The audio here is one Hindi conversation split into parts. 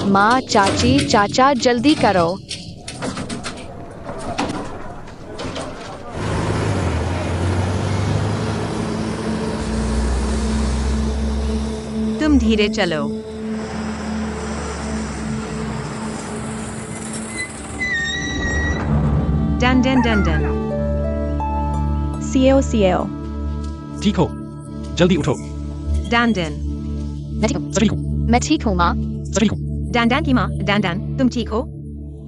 माँ, चाची, चाचा, जल्दी करो। तुम धीरे चलो। Done done done done. CAO CAO. ठीक हो, जल्दी उठो। Done done. सभी को, मैं ठीक हूँ माँ। सभी को। डन डन की माँ, डन डन, तुम ठीक हो?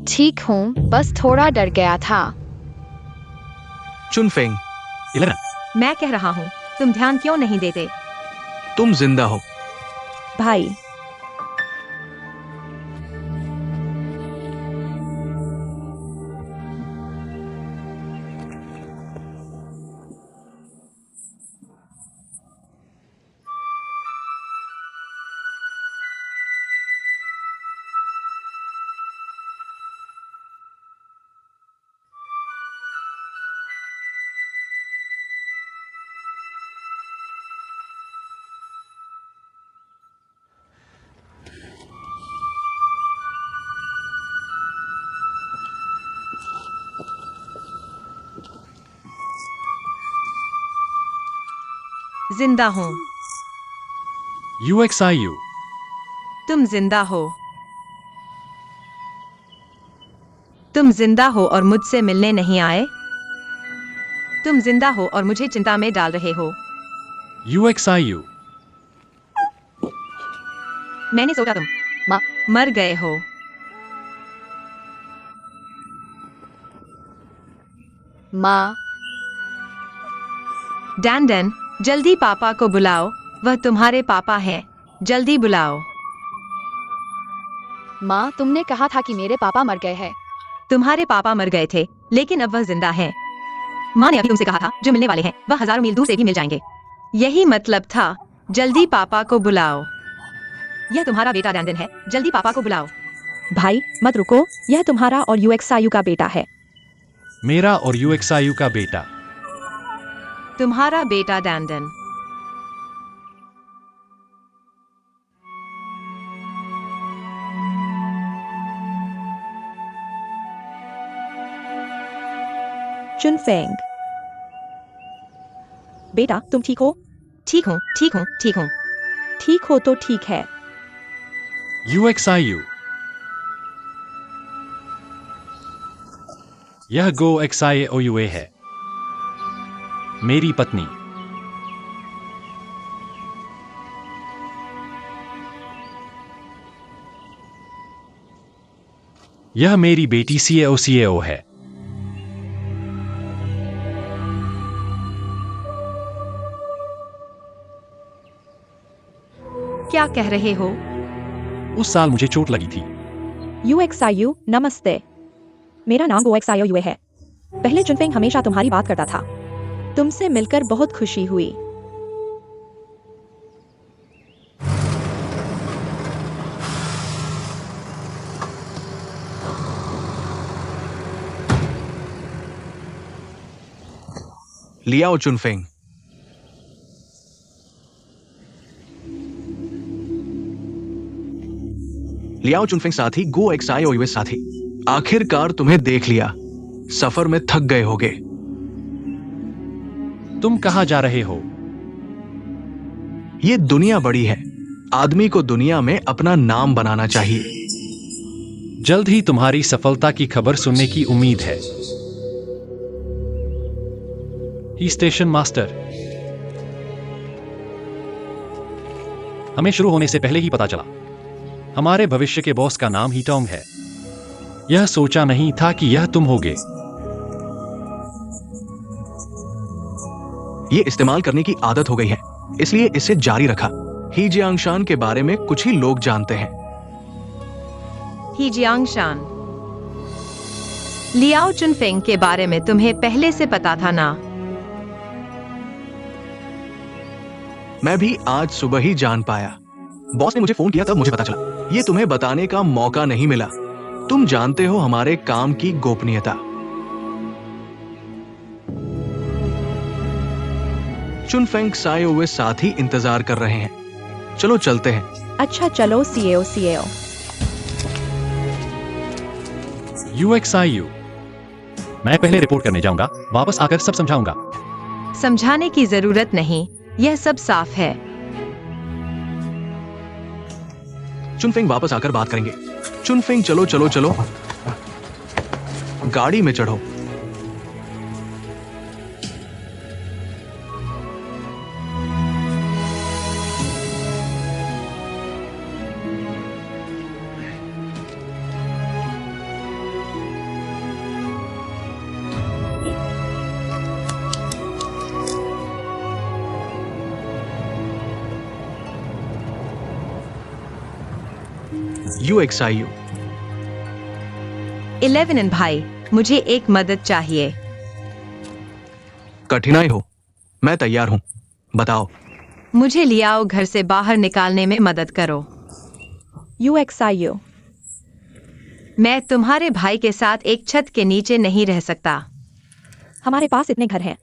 ठीक हूँ, बस थोड़ा डर गया था। चुनफेंग, 11, मैं कह रहा हूँ, तुम ध्यान क्यों नहीं देते? तुम जिंदा हो। भाई, जिंदा हूँ। UXIU, तुम जिंदा हो। तुम जिंदा हो और मुझसे मिलने नहीं आए? तुम जिंदा हो और मुझे चिंता में डाल रहे हो। UXIU, मैंने सोचा तुम माँ, मर गए हो। माँ, डैन डैन, जल्दी पापा को बुलाओ, वह तुम्हारे पापा हैं। जल्दी बुलाओ। माँ, तुमने कहा था कि मेरे पापा मर गए हैं। तुम्हारे पापा मर गए थे, लेकिन अब वह जिंदा है। माँ ने अभी तुमसे कहा था, जो मिलने वाले हैं, वह हजारों मील दूर से भी मिल जाएंगे। यही मतलब था। जल्दी पापा को बुलाओ। यह तुम्हारा बेटा डैन डैन है, जल्दी पापा को बुलाओ। भाई, मत रुको, यह तुम्हारा और यूएक्सआईयू का बेटा है। मेरा और UXIU का बेटा। तुम्हारा बेटा डैन डैन। चुनफेंग, बेटा तुम ठीक हो? ठीक हूँ, ठीक हूँ, ठीक हूँ। ठीक हो तो ठीक है। UXIU, यह GoXIOUA है, मेरी पत्नी। यह मेरी बेटी CAO है। क्या कह रहे हो? उस साल मुझे चोट लगी थी। यूएक्सआईयू, नमस्ते। मेरा नाम गोएक्सआईओयूए है। पहले चुनफेंग हमेशा तुम्हारी बात करता था। तुमसे मिलकर बहुत खुशी हुई। लियाओ चुनफेंग। लियाओ चुनफेंग साथी, GoXIOUA साथी। आखिरकार तुम्हें देख लिया। सफर में थक गए होगे। तुम कहाँ जा रहे हो? ये दुनिया बड़ी है। आदमी को दुनिया में अपना नाम बनाना चाहिए। जल्द ही तुम्हारी सफलता की खबर सुनने की उम्मीद है। ही स्टेशन मास्टर, हमें शुरू होने से पहले ही पता चला। हमारे भविष्य के बॉस का नाम ही टॉम है। यह सोचा नहीं था कि यह तुम होगे। ये इस्तेमाल करने की आदत हो गई है, इसलिए इसे जारी रखा। ही जियांगशान के बारे में कुछ ही लोग जानते हैं। ही जियांगशान। लियाओ चुनफेंग के बारे में तुम्हें पहले से पता था ना? मैं भी आज सुबह ही जान पाया। बॉस ने मुझे फोन किया तब मुझे पता चला। ये तुम्हें बताने का मौका नहीं मिला। तुम जानते हो हमारे काम की गोपनीयता। चुनफेंग सायोवे साथी इंतजार कर रहे हैं। चलो चलते हैं। अच्छा चलो सीएओ सीएओ। UXIU। मैं पहले रिपोर्ट करने जाऊंगा, वापस आकर सब समझाऊंगा। समझाने की जरूरत नहीं, यह सब साफ है। चुनफिंग वापस आकर बात करेंगे। चुनफिंग चलो चलो चलो, गाड़ी में चढ़ो। UXIU। 11 भाई, मुझे एक मदद चाहिए। कठिनाई हो, मैं तैयार हूं, बताओ। मुझे लियाओ घर से बाहर निकालने में मदद करो। UXIU। मैं तुम्हारे भाई के साथ एक छत के नीचे नहीं रह सकता। हमारे पास इतने घर हैं,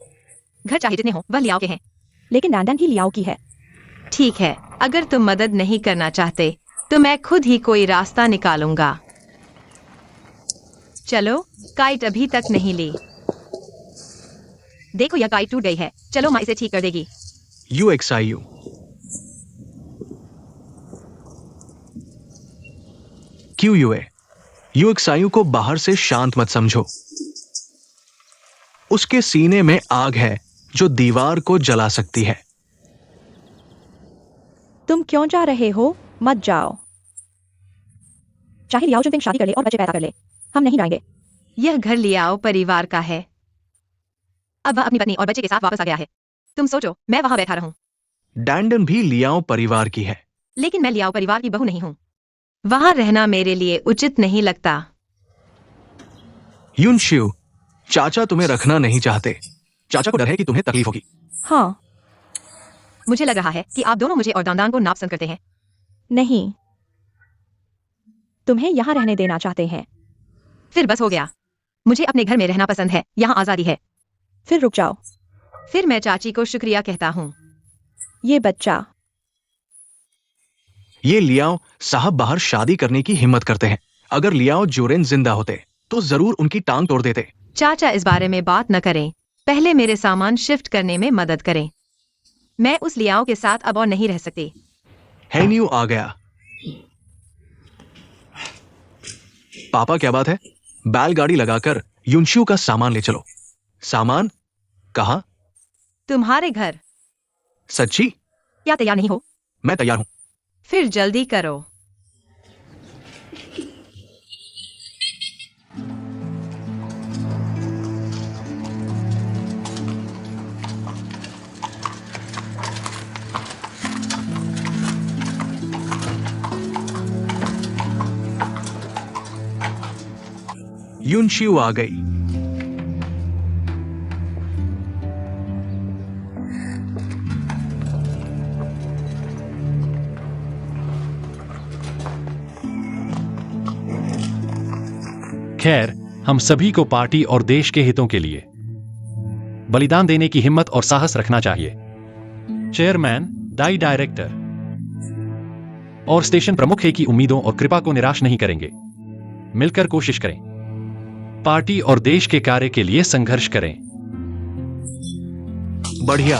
घर चाहे जितने हो, वह लियाओ के हैं। लेकिन डैंडन ही लियाओ की है। ठीक है, अगर तुम मदद नहीं करना चाहते तो मैं खुद ही कोई रास्ता निकालूंगा। चलो, काइट अभी तक नहीं ली। देखो, यह काइट टूट गई है। चलो, माँ इसे ठीक कर देगी। UXIU। QUA। UXIU को बाहर से शांत मत समझो। उसके सीने में आग है जो दीवार को जला सकती है। तुम क्यों जा रहे हो? मत जाओ। चाहे लियाओ चुनफिंग शादी कर ले और बच्चे पैदा कर ले, हम नहीं जाएंगे। यह घर लियाओ परिवार का है। अब वह अपनी पत्नी और बच्चे के साथ वापस आ गया है। तुम सोचो, मैं वहां बैठा रहूं। डैंडन भी लियाओ परिवार की है। लेकिन मैं लियाओ परिवार की बहू नहीं हूँ। वहां रहना मेरे लिए उचित नहीं लगता। युनशिउ, चाचा तुम्हें रखना नहीं चाहते। चाचा को डर है कि तुम्हें तकलीफ होगी। हाँ। मुझे लग रहा है कि आप दोनों मुझे और दानदान को नापसंद करते हैं। नहीं, तुम्हें यहाँ रहने देना चाहते हैं। फिर बस हो गया। मुझे अपने घर में रहना पसंद है, यहाँ आजादी है। फिर रुक जाओ। फिर मैं चाची को शुक्रिया कहता हूँ। ये बच्चा। ये लियाओ साहब बाहर शादी करने की हिम्मत करते हैं। अगर लियाओ जोरेन जिंदा होते तो जरूर उनकी टांग तोड़ देते। चाचा, इस बारे में बात न करें। पहले मेरे सामान शिफ्ट करने में मदद करें। मैं उस लियाओ के साथ अब और नहीं रह सकती। हेन्यू आ गया। पापा, क्या बात है? बैलगाड़ी लगाकर युनशिउ का सामान ले चलो। सामान? कहा? तुम्हारे घर। सच्ची? क्या तैयार नहीं हो? मैं तैयार हूं। फिर जल्दी करो। युनशिउ आ गई। खैर, हम सभी को पार्टी और देश के हितों के लिए बलिदान देने की हिम्मत और साहस रखना चाहिए। चेयरमैन, दाई डायरेक्टर और स्टेशन प्रमुख है कि उम्मीदों और कृपा को निराश नहीं करेंगे। मिलकर कोशिश करें, पार्टी और देश के कार्य के लिए संघर्ष करें। बढ़िया।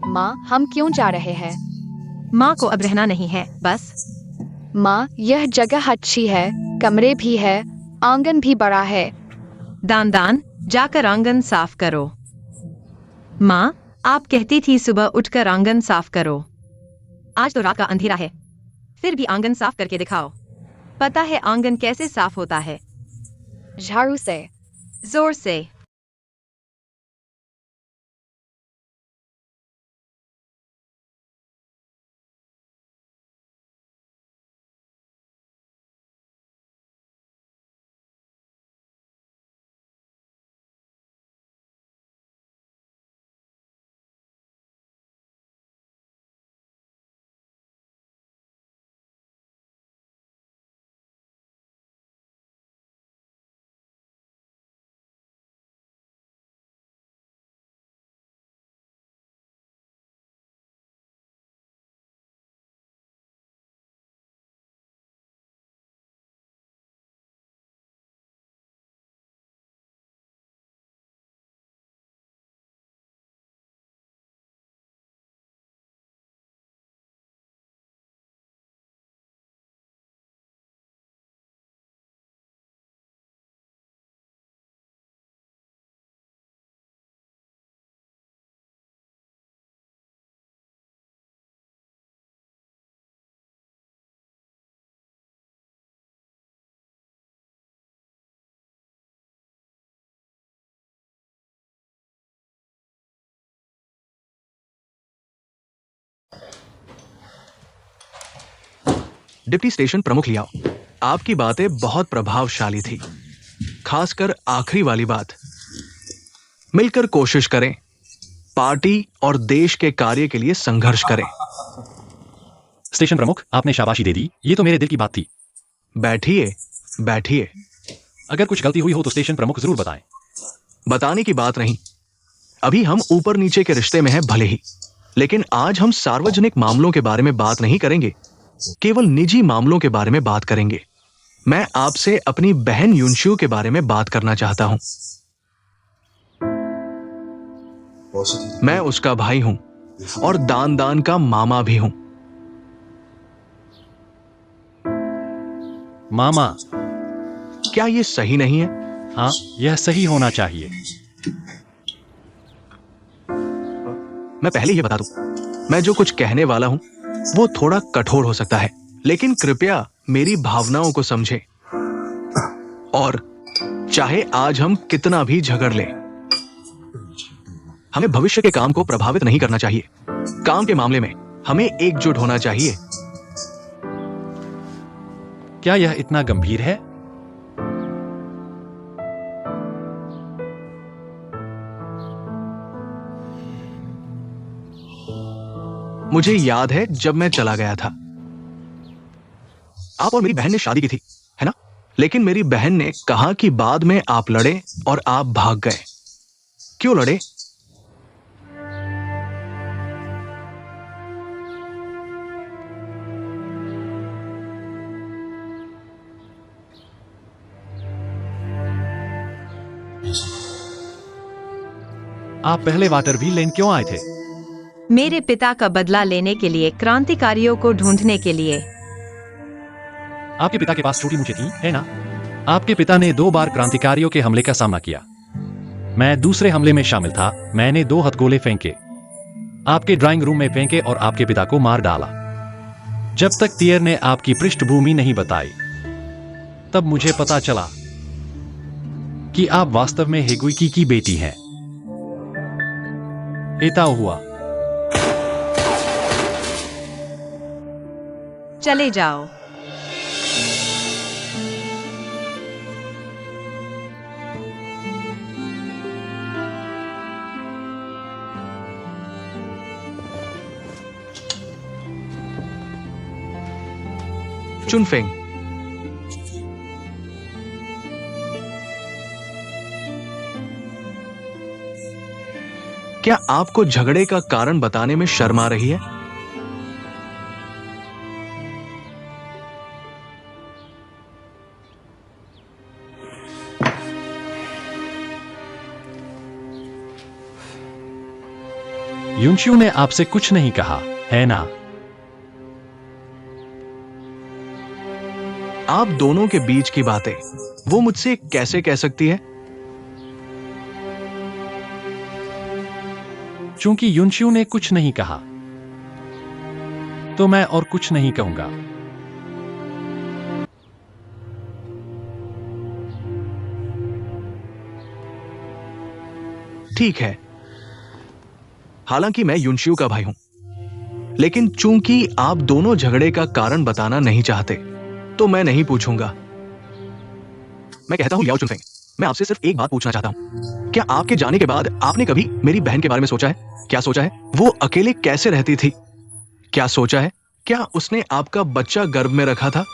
माँ, हम क्यों जा रहे हैं? माँ को अब रहना नहीं है, बस। माँ, यह जगह अच्छी है, कमरे भी है, आंगन भी बड़ा है। दान, जाकर आंगन साफ करो। माँ, आप कहती थी सुबह उठकर आंगन साफ करो। आज तो रात का अंधेरा है, फिर भी आंगन साफ करके दिखाओ। पता है आंगन कैसे साफ होता है? झाड़ू से। जोर से। डिप्टी स्टेशन प्रमुख लिया। आपकी बातें बहुत प्रभावशाली थी, खासकर आखिरी वाली बात। मिलकर कोशिश करें, पार्टी और देश के कार्य के लिए संघर्ष करें। स्टेशन प्रमुख, आपने शाबाशी दे दी, ये तो मेरे दिल की बात थी। बैठिए बैठिए। अगर कुछ गलती हुई हो तो स्टेशन प्रमुख जरूर बताएं। बताने की बात नहीं, अभी हम ऊपर नीचे के रिश्ते में हैं भले ही, लेकिन आज हम सार्वजनिक मामलों के बारे में बात नहीं करेंगे, केवल निजी मामलों के बारे में बात करेंगे। मैं आपसे अपनी बहन युनशियो के बारे में बात करना चाहता हूं। मैं उसका भाई हूं और दान दान का मामा भी हूं। मामा? क्या ये सही नहीं है? हाँ, यह सही होना चाहिए। मैं पहले ही बता दूं, मैं जो कुछ कहने वाला हूं वो थोड़ा कठोर हो सकता है, लेकिन कृपया मेरी भावनाओं को समझें। और चाहे आज हम कितना भी झगड़ लें, हमें भविष्य के काम को प्रभावित नहीं करना चाहिए। काम के मामले में हमें एकजुट होना चाहिए। क्या यह इतना गंभीर है? मुझे याद है जब मैं चला गया था, आप और मेरी बहन ने शादी की थी, है ना? लेकिन मेरी बहन ने कहा कि बाद में आप लड़े और आप भाग गए। क्यों लड़े? आप पहले वाटर व्हील लेन क्यों आए थे? मेरे पिता का बदला लेने के लिए, क्रांतिकारियों को ढूंढने के लिए। आपके पिता के पास छोटी मूछें थी, है ना? आपके पिता ने 2 बार क्रांतिकारियों के हमले का सामना किया। मैं दूसरे हमले में शामिल था। मैंने 2 हथगोले फेंके, आपके ड्राइंग रूम में फेंके और आपके पिता को मार डाला। जब तक तियर ने आपकी पृष्ठभूमि नहीं बताई, तब मुझे पता चला कि आप वास्तव में हेगुइकी की बेटी हैं। एता हुआ। चले जाओ। चुनफेंग, क्या आपको झगड़े का कारण बताने में शर्म आ रही है? युनशियो ने आपसे कुछ नहीं कहा, है ना? आप दोनों के बीच की बातें वो मुझसे कैसे कह सकती है? चूंकि युनशियो ने कुछ नहीं कहा, तो मैं और कुछ नहीं कहूंगा। ठीक है, हालांकि मैं युनशियो का भाई हूं, लेकिन चूंकि आप दोनों झगड़े का कारण बताना नहीं चाहते, तो मैं नहीं पूछूंगा। मैं कहता हूं लियाओ चुनफेंग, मैं आपसे सिर्फ एक बात पूछना चाहता हूं। क्या आपके जाने के बाद आपने कभी मेरी बहन के बारे में सोचा है? क्या सोचा है? वो अकेले कैसे रहती थी? क्या सोचा है? क्या उसने आपका बच्चा गर्भ में रखा था?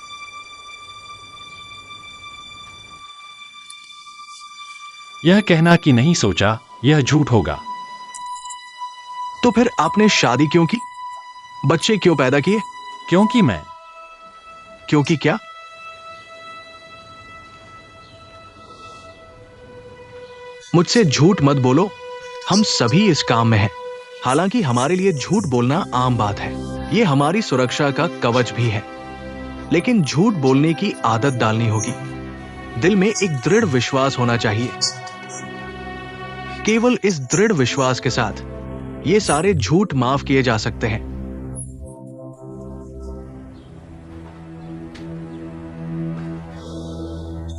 यह कहना कि नहीं सोचा, यह झूठ होगा। तो फिर आपने शादी क्यों की? बच्चे क्यों पैदा किए? क्योंकि मैं क्योंकि क्या? मुझसे झूठ मत बोलो, हम सभी इस काम में हैं। हालांकि हमारे लिए झूठ बोलना आम बात है, यह हमारी सुरक्षा का कवच भी है, लेकिन झूठ बोलने की आदत डालनी होगी। दिल में एक दृढ़ विश्वास होना चाहिए। केवल इस दृढ़ विश्वास के साथ ये सारे झूठ माफ किए जा सकते हैं।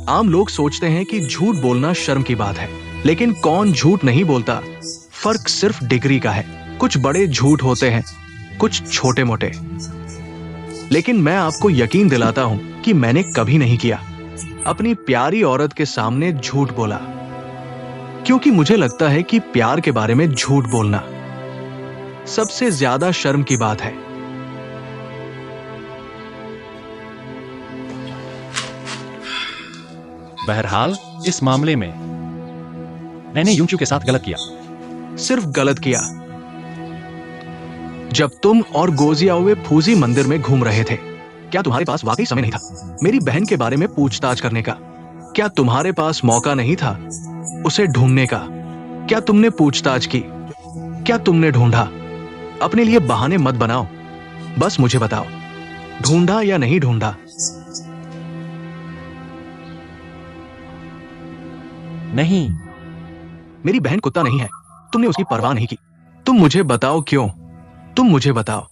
आम लोग सोचते हैं कि झूठ बोलना शर्म की बात है, लेकिन कौन झूठ नहीं बोलता? फर्क सिर्फ डिग्री का है। कुछ बड़े झूठ होते हैं, कुछ छोटे मोटे। लेकिन मैं आपको यकीन दिलाता हूं कि मैंने कभी नहीं किया। अपनी प्यारी औरत के सामने झूठ बोला, क्योंकि मुझे लगता है कि प्यार के बारे में झूठ बोलना सबसे ज्यादा शर्म की बात है। बहरहाल इस मामले में मैंने यूंचू के साथ गलत किया। सिर्फ गलत किया। जब तुम और गोजियाओवे फूजी मंदिर में घूम रहे थे, क्या तुम्हारे पास वाकई समय नहीं था मेरी बहन के बारे में पूछताछ करने का? क्या तुम्हारे पास मौका नहीं था उसे ढूंढने का? क्या तुमने पूछताछ की? क्या तुमने ढूंढा? अपने लिए बहाने मत बनाओ, बस मुझे बताओ, ढूंढा या नहीं ढूंढा? नहीं, मेरी बहन कुत्ता नहीं है, तुमने उसकी परवाह नहीं की। तुम मुझे बताओ क्यों? तुम मुझे बताओ।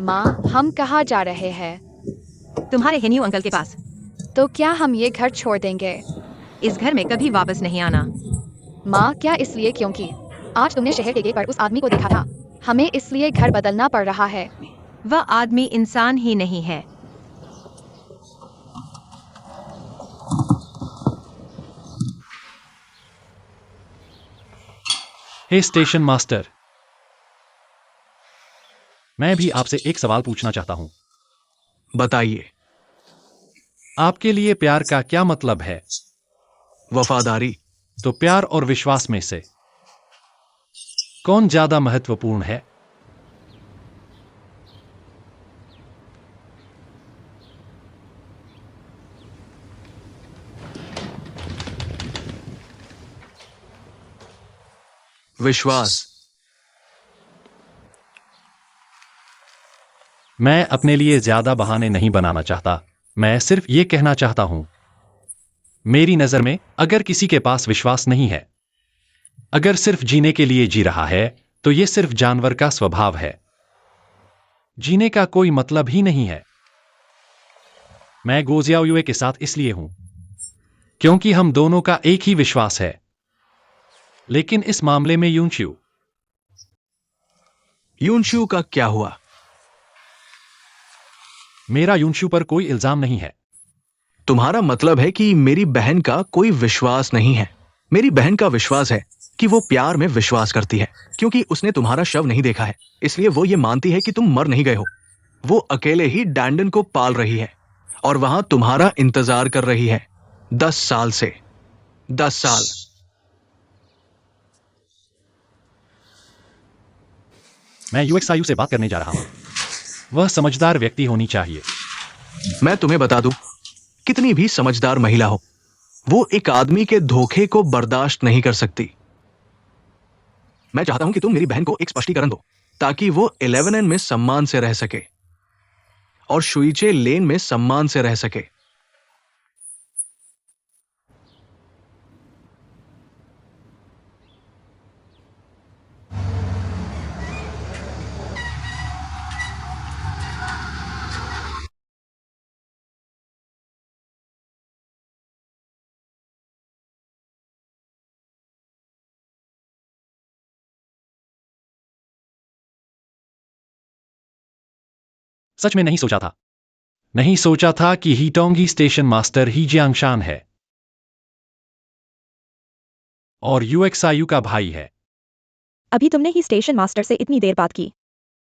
माँ, हम कहाँ जा रहे हैं? तुम्हारे हेन्यू अंकल के पास। तो क्या हम ये घर छोड़ देंगे? इस घर में कभी वापस नहीं आना। माँ, क्या इसलिए क्योंकि आज तुमने शहर के गेट पर उस आदमी को देखा था? हमें इसलिए घर बदलना पड़ रहा है। वह आदमी इंसान ही नहीं है। हे स्टेशन मास्टर, मैं भी आपसे एक सवाल पूछना चाहता हूं। बताइए। आपके लिए प्यार का क्या मतलब है? वफादारी। तो प्यार और विश्वास में से कौन ज्यादा महत्वपूर्ण है? विश्वास। मैं अपने लिए ज्यादा बहाने नहीं बनाना चाहता। मैं सिर्फ ये कहना चाहता हूं, मेरी नजर में अगर किसी के पास विश्वास नहीं है, अगर सिर्फ जीने के लिए जी रहा है, तो ये सिर्फ जानवर का स्वभाव है। जीने का कोई मतलब ही नहीं है। मैं गोजियाओवे के साथ इसलिए हूं क्योंकि हम दोनों का एक ही विश्वास है। लेकिन इस मामले में यूनशू का क्या हुआ? मेरा यूनशू पर कोई इल्जाम नहीं है। तुम्हारा मतलब है कि मेरी बहन का कोई विश्वास नहीं है? मेरी बहन का विश्वास है कि वो प्यार में विश्वास करती है, क्योंकि उसने तुम्हारा शव नहीं देखा है, इसलिए वो ये मानती है कि तुम मर नहीं गए हो। वो अकेले ही डैंडन को पाल रही है और वहां तुम्हारा इंतजार कर रही है 10 साल से। 10 साल। मैं यूएक्सआईयू से बात करने जा रहा हूं। वह समझदार व्यक्ति होनी चाहिए। मैं तुम्हें बता दूं, कितनी भी समझदार महिला हो, वो एक आदमी के धोखे को बर्दाश्त नहीं कर सकती। मैं चाहता हूं कि तुम मेरी बहन को एक स्पष्टीकरण दो, ताकि वो 11N में सम्मान से रह सके और शुइचे लेन में सम्मान से रह सके। सच में नहीं सोचा था। नहीं सोचा था कि हीटोंगी स्टेशन मास्टर ही जियांगशान है और यूएक्सआईयू का भाई है। अभी तुमने ही स्टेशन मास्टर से इतनी देर बात की।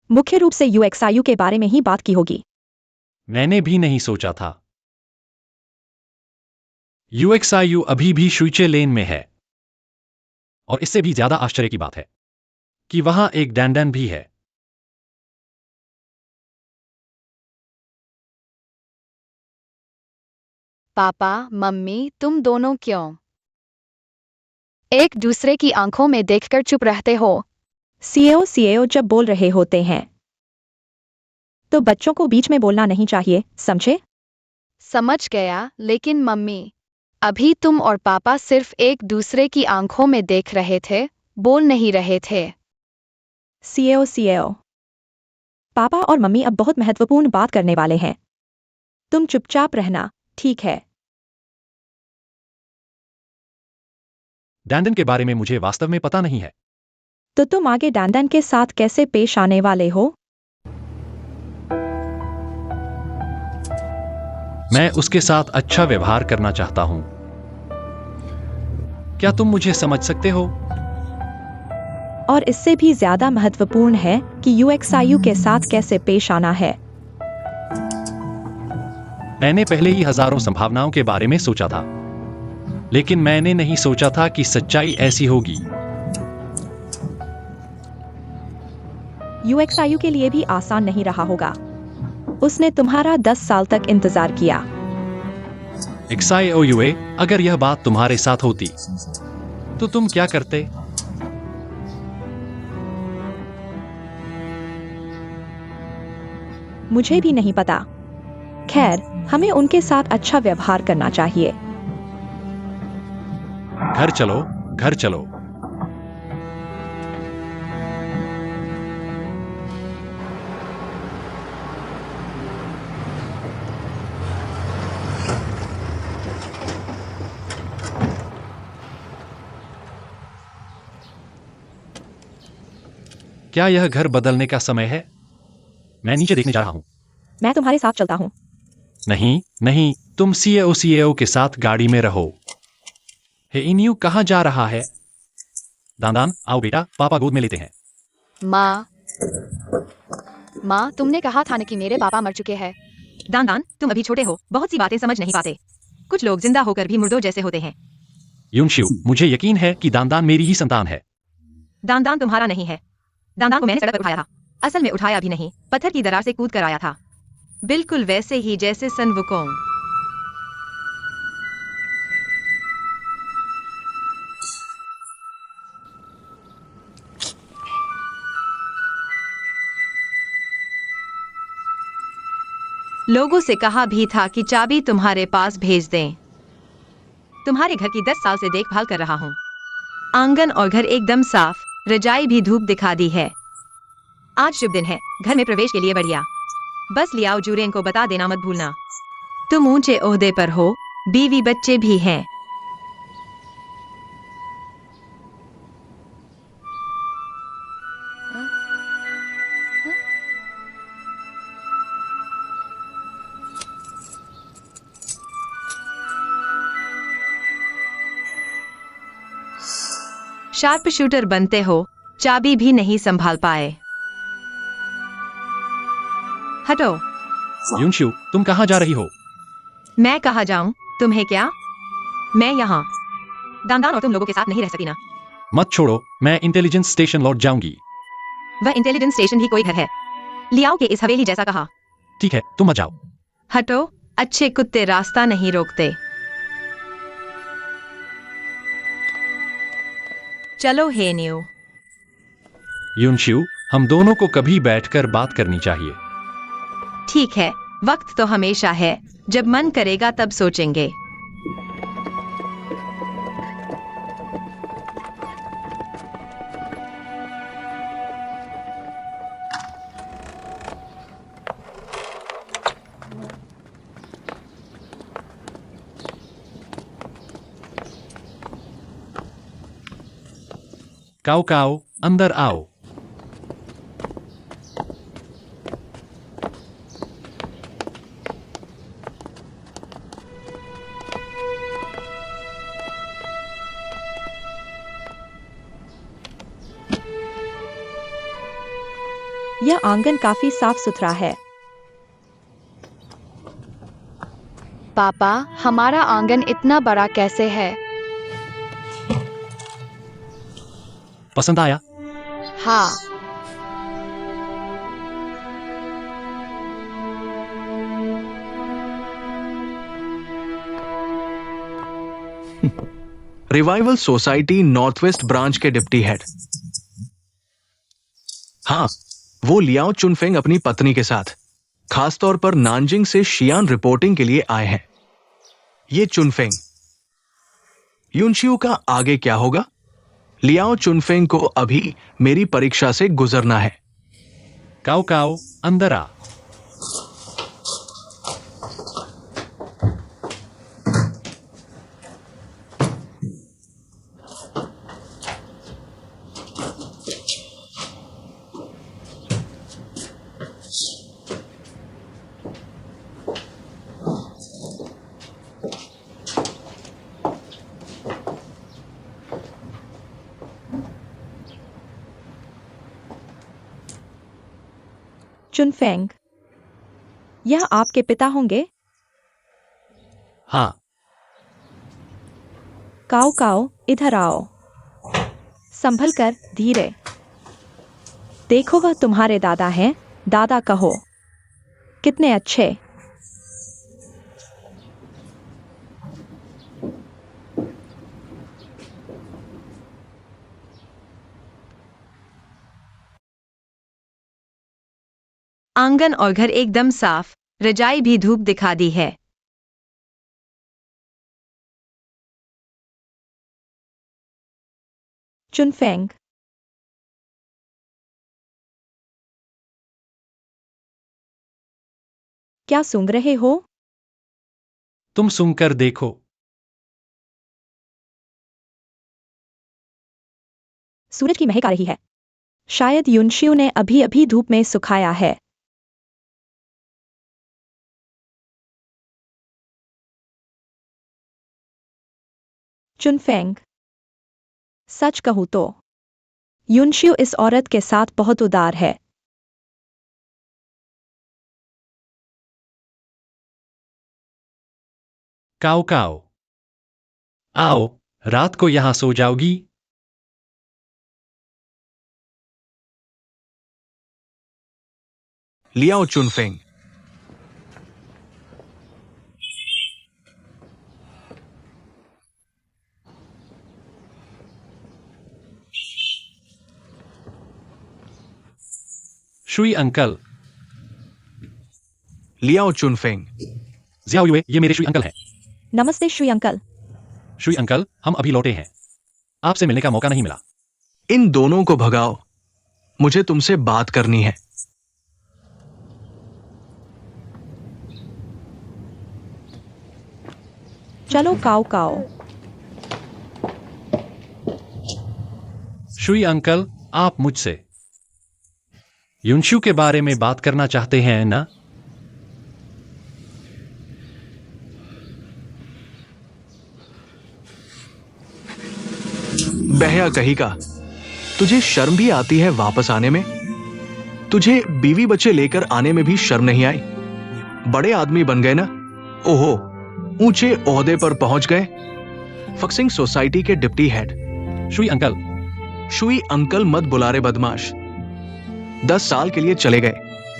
मुख्य रूप से यूएक्सआईयू के बारे में ही बात की होगी। मैंने भी नहीं सोचा था। यूएक्सआईयू अभी भी शुइचे लेन में है और इससे भी ज्यादा आश्चर्य की बात है कि वहां एक डैंडन भी है। पापा, मम्मी, तुम दोनों क्यों एक दूसरे की आंखों में देखकर चुप रहते हो? सीएओ जब बोल रहे होते हैं तो बच्चों को बीच में बोलना नहीं चाहिए, समझे? समझ गया, लेकिन मम्मी, अभी तुम और पापा सिर्फ एक दूसरे की आंखों में देख रहे थे, बोल नहीं रहे थे। सीएओ पापा और मम्मी अब बहुत महत्वपूर्ण बात करने वाले हैं। तुम चुपचाप रहना, ठीक है? डैंडन के बारे में मुझे वास्तव में पता नहीं है। तो तुम आगे डैंडन के साथ कैसे पेश आने वाले हो? मैं उसके साथ अच्छा व्यवहार करना चाहता हूं। क्या तुम मुझे समझ सकते हो? और इससे भी ज्यादा महत्वपूर्ण है कि यूएक्सआईयू के साथ कैसे पेश आना है। मैंने पहले ही हजारों संभावनाओं के बारे में सोचा था, लेकिन मैंने नहीं सोचा था कि सच्चाई ऐसी होगी। यूएक्सआईयू के लिए भी आसान नहीं रहा होगा। उसने तुम्हारा 10 साल तक इंतजार किया। XIOUA, अगर यह बात तुम्हारे साथ होती तो तुम क्या करते? मुझे भी नहीं पता। खैर, हमें उनके साथ अच्छा व्यवहार करना चाहिए। घर चलो, घर चलो। क्या यह घर बदलने का समय है? मैं नीचे देखने जा रहा हूं। मैं तुम्हारे साथ चलता हूँ। नहीं, नहीं, तुम CAO के साथ गाड़ी में रहो। हे इन्यू कहाँ जा रहा है? दान, आओ बेटा, पापा गोद में लेते हैं। माँ, माँ, तुमने कहा था ना कि मेरे पापा मर चुके हैं। दान, तुम अभी छोटे हो, बहुत सी बातें समझ नहीं पाते। कुछ लोग जिंदा होकर भी मुर्दों जैसे होते हैं। युनशिव, मुझे यकीन है कि दान मेरी ही संतान है। दान तुम्हारा नहीं है। दान को मैंने सड़क पर उठाया था। असल में उठाया भी नहीं, पत्थर की दरार से कूद कर आया था। बिल्कुल वैसे ही जैसे सन वुकोंग। लोगों से कहा भी था कि चाबी तुम्हारे पास भेज दें। तुम्हारे घर की 10 साल से देखभाल कर रहा हूँ। आंगन और घर एकदम साफ, रजाई भी धूप दिखा दी है। आज शुभ दिन है, घर में प्रवेश के लिए बढ़िया। बस लियाओ जूरेन को बता देना मत भूलना। तुम ऊंचे ओहदे पर हो, बीवी बच्चे भी हैं। शार्प शूटर बनते हो, चाबी भी नहीं संभाल पाए। हटो। युनशिव, तुम कहाँ जा रही हो? मैं कहाँ जाऊं? तुम्हें क्या? मैं यहाँ। दान और तुम लोगों के साथ नहीं रह सकी ना। मत छोड़ो, मैं इंटेलिजेंस स्टेशन लौट जाऊंगी। वह इंटेलिजेंस स्टेशन भी कोई घर है। लियाओ के इस हवेली जैसा कहा। ठीक है, तुम मत जाओ। हटो, अच्छे कुत्ते रास्ता नहीं रोकते। चलो हे न्यू। युनशिव, हम दोनों को कभी बैठकर बात करनी चाहिए। ठीक है, वक्त तो हमेशा है, जब मन करेगा तब सोचेंगे। काओ काओ, अंदर आओ। यह आंगन काफी साफ सुथरा है। पापा, हमारा आंगन इतना बड़ा कैसे है? पसंद आया? हाँ। Revival society north west branch के डिप्टी हेड। हाँ, वो लियाओ चुनफेंग अपनी पत्नी के साथ खासतौर पर नानजिंग से शियान रिपोर्टिंग के लिए आए हैं। ये चुनफेंग। युनशियू का आगे क्या होगा? लियाओ चुनफेंग को अभी मेरी परीक्षा से गुजरना है। काओ काओ, अंदर आ। चुनफेंग, यह आपके पिता होंगे? हाँ। काओ काओ, इधर आओ। संभल कर, धीरे। देखो वह तुम्हारे दादा हैं। दादा कहो। कितने अच्छे। आंगन और घर एकदम साफ, रजाई भी धूप दिखा दी है। चुनफेंग, क्या सूंघ रहे हो? तुम सुनकर देखो। सूरज की महक आ रही है। शायद युनशियो ने अभी अभी धूप में सुखाया है। चुनफेंग, सच कहूं तो युनशियो इस औरत के साथ बहुत उदार है। काओ काओ, आओ, रात को यहां सो जाओगी? Liao Chunfeng. Shui uncle. Liao Chunfeng. Xiao Yue, ये मेरे शुई अंकल हैं। नमस्ते श्री अंकल। शुई अंकल, हम अभी लौटे हैं। आपसे मिलने का मौका नहीं मिला। इन दोनों को भगाओ, मुझे तुमसे बात करनी है। चलो काओ काओ। शुई अंकल, आप मुझसे युनशु के बारे में बात करना चाहते हैं ना? बहया कही का, तुझे शर्म भी आती है वापस आने में? तुझे बीवी बच्चे लेकर आने में भी शर्म नहीं आई? बड़े आदमी बन गए ना? ओहो, ऊंचे ओहदे पर पहुंच गए। फक्सिंग सोसाइटी के deputy head. Shuey uncle. Shuey uncle मत बुला रे बदमाश। 10 साल के लिए चले गए,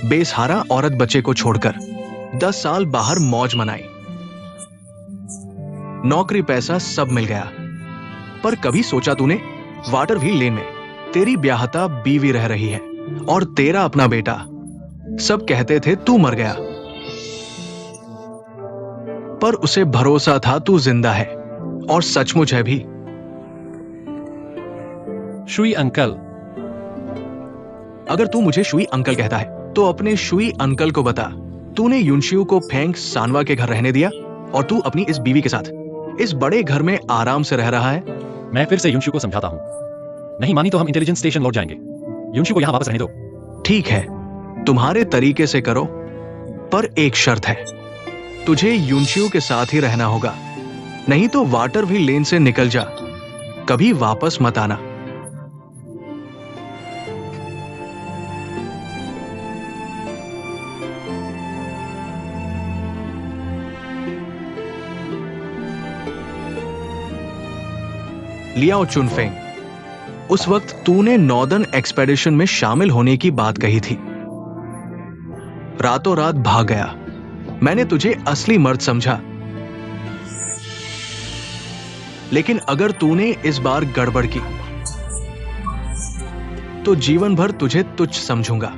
बेसहारा औरत बच्चे को छोड़कर। 10 साल बाहर मौज मनाई, नौकरी पैसा सब मिल गया। पर कभी सोचा तूने वाटरव्हील लेन में तेरी ब्याहता बीवी रह रही है और तेरा अपना बेटा। सब कहते थे तू मर गया, पर उसे भरोसा था तू जिंदा है, और सचमुच है भी। Shuey uncle. अगर तू मुझे शुई अंकल कहता है तो अपने शुई अंकल को बता, तूने युनशियो को फेंग सानवा के घर रहने दिया और तू अपनी इस बीवी के साथ इस बड़े घर में आराम से रह रहा है। मैं फिर से युनशु को समझाता हूं। नहीं मानी तो हम इंटेलिजेंस स्टेशन लौट जाएंगे। युनशु को यहां वापस रहने दो। ठीक है, तुम्हारे तरीके से करो, पर एक शर्त है, तुझे युनशियो के साथ ही रहना होगा, नहीं तो वाटरव्हील लेन से निकल जा, कभी वापस मत आना। लियाओ चुनफेंग, उस वक्त तूने नॉर्दर्न एक्सपेडिशन में शामिल होने की बात कही थी। रातों रात भाग गया। मैंने तुझे असली मर्द समझा, लेकिन अगर तूने इस बार गड़बड़ की तो जीवन भर तुझे तुच्छ समझूंगा।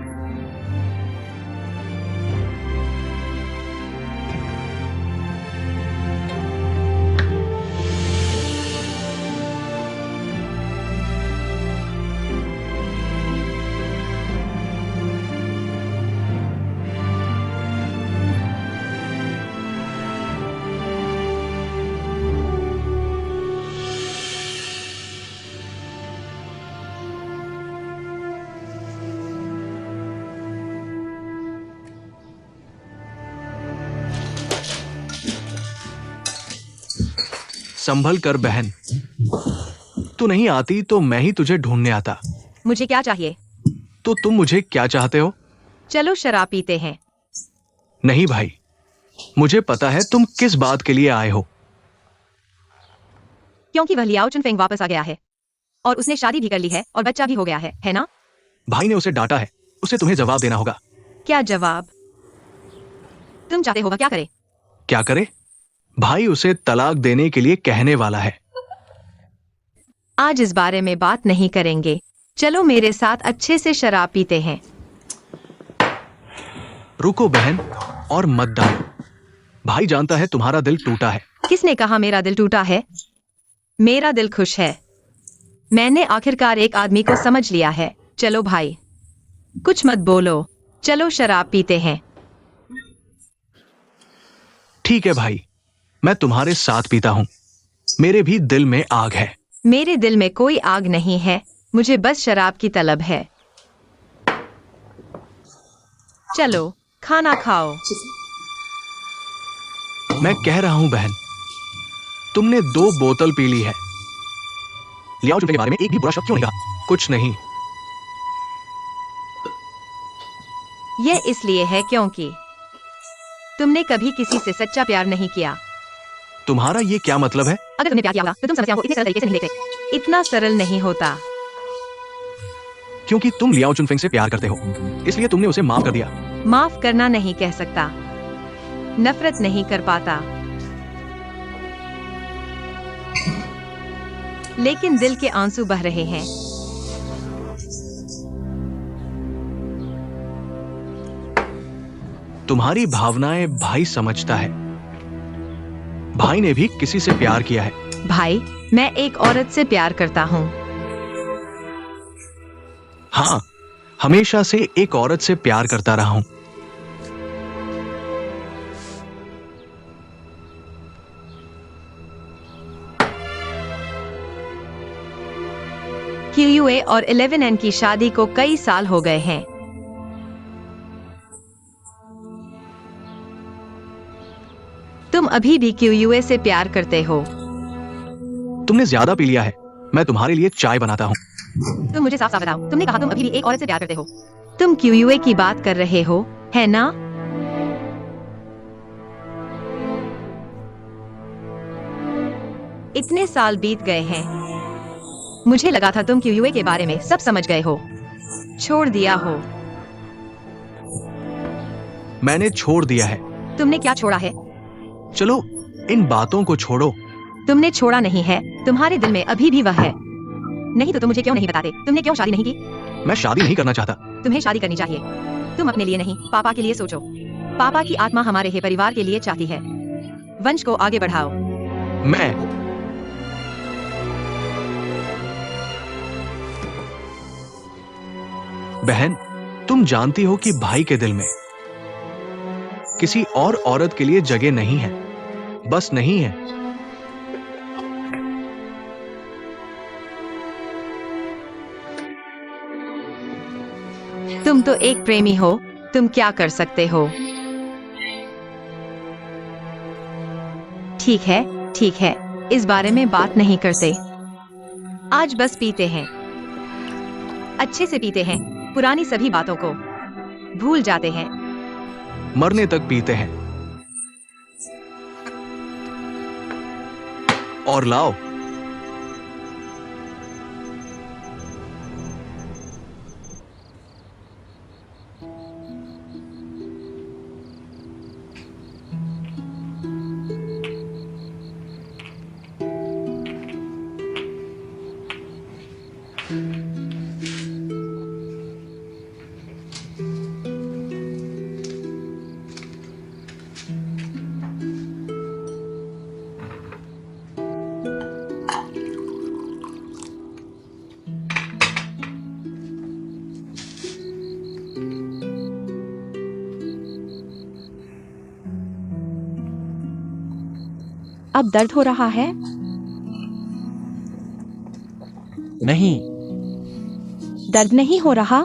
संभल कर बहन, तू नहीं आती तो मैं ही तुझे ढूंढने आता। मुझे क्या चाहिए? तो तुम मुझे क्या चाहते हो? चलो शराब पीते हैं। नहीं भाई, मुझे पता है तुम किस बात के लिए आए हो। क्योंकि वह लियाओ चुनफेंग वापस आ गया है और उसने शादी भी कर ली है और बच्चा भी हो गया है ना? भाई ने उसे डांटा है, उसे तुम्हें जवाब देना होगा। क्या जवाब? तुम चाहते हो वह क्या करे? क्या करे? भाई उसे तलाक देने के लिए कहने वाला है। आज इस बारे में बात नहीं करेंगे। चलो मेरे साथ अच्छे से शराब पीते हैं। रुको बहन, और मत डालो। भाई जानता है तुम्हारा दिल टूटा है। किसने कहा मेरा दिल टूटा है? मेरा दिल खुश है। मैंने आखिरकार एक आदमी को समझ लिया है। चलो भाई, कुछ मत बोलो, चलो शराब पीते हैं। ठीक है भाई, मैं तुम्हारे साथ पीता हूं। मेरे भी दिल में आग है। मेरे दिल में कोई आग नहीं है, मुझे बस शराब की तलब है। चलो खाना खाओ। मैं कह रहा हूं बहन, तुमने 2 बोतल पी ली है। लियाओ चुनफेंग के बारे में एक भी बुरा शब्द क्यों नहीं कहा? कुछ नहीं। यह इसलिए है क्योंकि तुमने कभी किसी से सच्चा प्यार नहीं किया। तुम्हारा ये क्या मतलब है? अगर तुमने प्यार किया होगा तो तुम समस्याओं को इतने सरल तरीके से नहीं देखते। इतना सरल नहीं होता। क्योंकि तुम लियाओ चुनफेंग से प्यार करते हो, इसलिए तुमने उसे माफ कर दिया। माफ करना नहीं कह सकता, नफरत नहीं कर पाता, लेकिन दिल के आंसू बह रहे हैं। तुम्हारी भावनाएं भाई समझता है। भाई ने भी किसी से प्यार किया है। भाई, मैं एक औरत से प्यार करता हूँ। हाँ, हमेशा से एक औरत से प्यार करता रहा हूं। QUA और 11N की शादी को कई साल हो गए हैं। तुम अभी भी QUA से प्यार करते हो? तुमने ज्यादा पी लिया है। मैं तुम्हारे लिए चाय बनाता हूँ। तुम मुझे साफ साफ बताओ, तुमने कहा तुम अभी भी एक औरत से प्यार करते हो। तुम QUA की बात कर रहे हो, है ना? इतने साल बीत गए हैं। मुझे लगा था तुम QUA के बारे में सब समझ गए हो, छोड़ दिया हो। मैंने छोड़ दिया है। तुमने क्या छोड़ा है? चलो इन बातों को छोड़ो। तुमने छोड़ा नहीं है, तुम्हारे दिल में अभी भी वह है। नहीं तो तुम मुझे क्यों नहीं बताते? तुमने क्यों शादी नहीं की? मैं शादी नहीं करना चाहता। तुम्हें शादी करनी चाहिए। तुम अपने लिए नहीं, पापा के लिए सोचो। पापा की आत्मा हमारे ही परिवार के लिए चाहती है। वंश को आगे बढ़ाओ। मैं बहन, तुम जानती हो कि भाई के दिल में किसी और औरत के लिए जगह नहीं है, बस नहीं है। तुम तो एक प्रेमी हो, तुम क्या कर सकते हो? ठीक है, इस बारे में बात नहीं करते। आज बस पीते हैं, अच्छे से पीते हैं, पुरानी सभी बातों को भूल जाते हैं। मरने तक पीते हैं। और लाओ। अब दर्द हो रहा है? नहीं, दर्द नहीं हो रहा?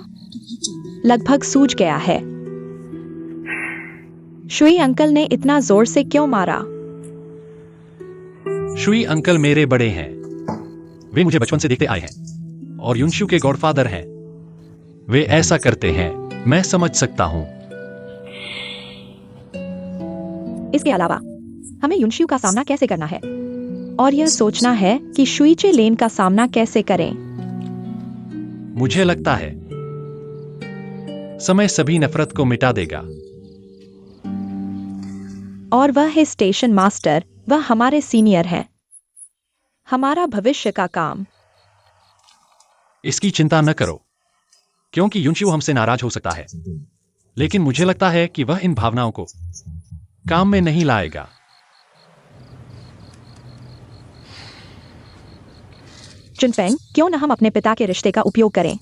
लगभग सूज गया है। शुई अंकल ने इतना जोर से क्यों मारा? शुई अंकल मेरे बड़े हैं। वे मुझे बचपन से देखते आए हैं और युनशु के गॉडफादर हैं। वे ऐसा करते हैं। मैं समझ सकता हूं। इसके अलावा हमें युनशियू का सामना कैसे करना है और यह सोचना है कि शुइचे लेन का सामना कैसे करें। मुझे लगता है समय सभी नफरत को मिटा देगा। और वह है स्टेशन मास्टर, वह हमारे सीनियर हैं। हमारा भविष्य का काम। इसकी चिंता न करो, क्योंकि युनशियू हमसे नाराज हो सकता है, लेकिन मुझे लगता है कि वह इन भावनाओं को काम में नहीं लाएगा। चुनफेंग, क्यों न हम अपने पिता के रिश्ते का उपयोग करें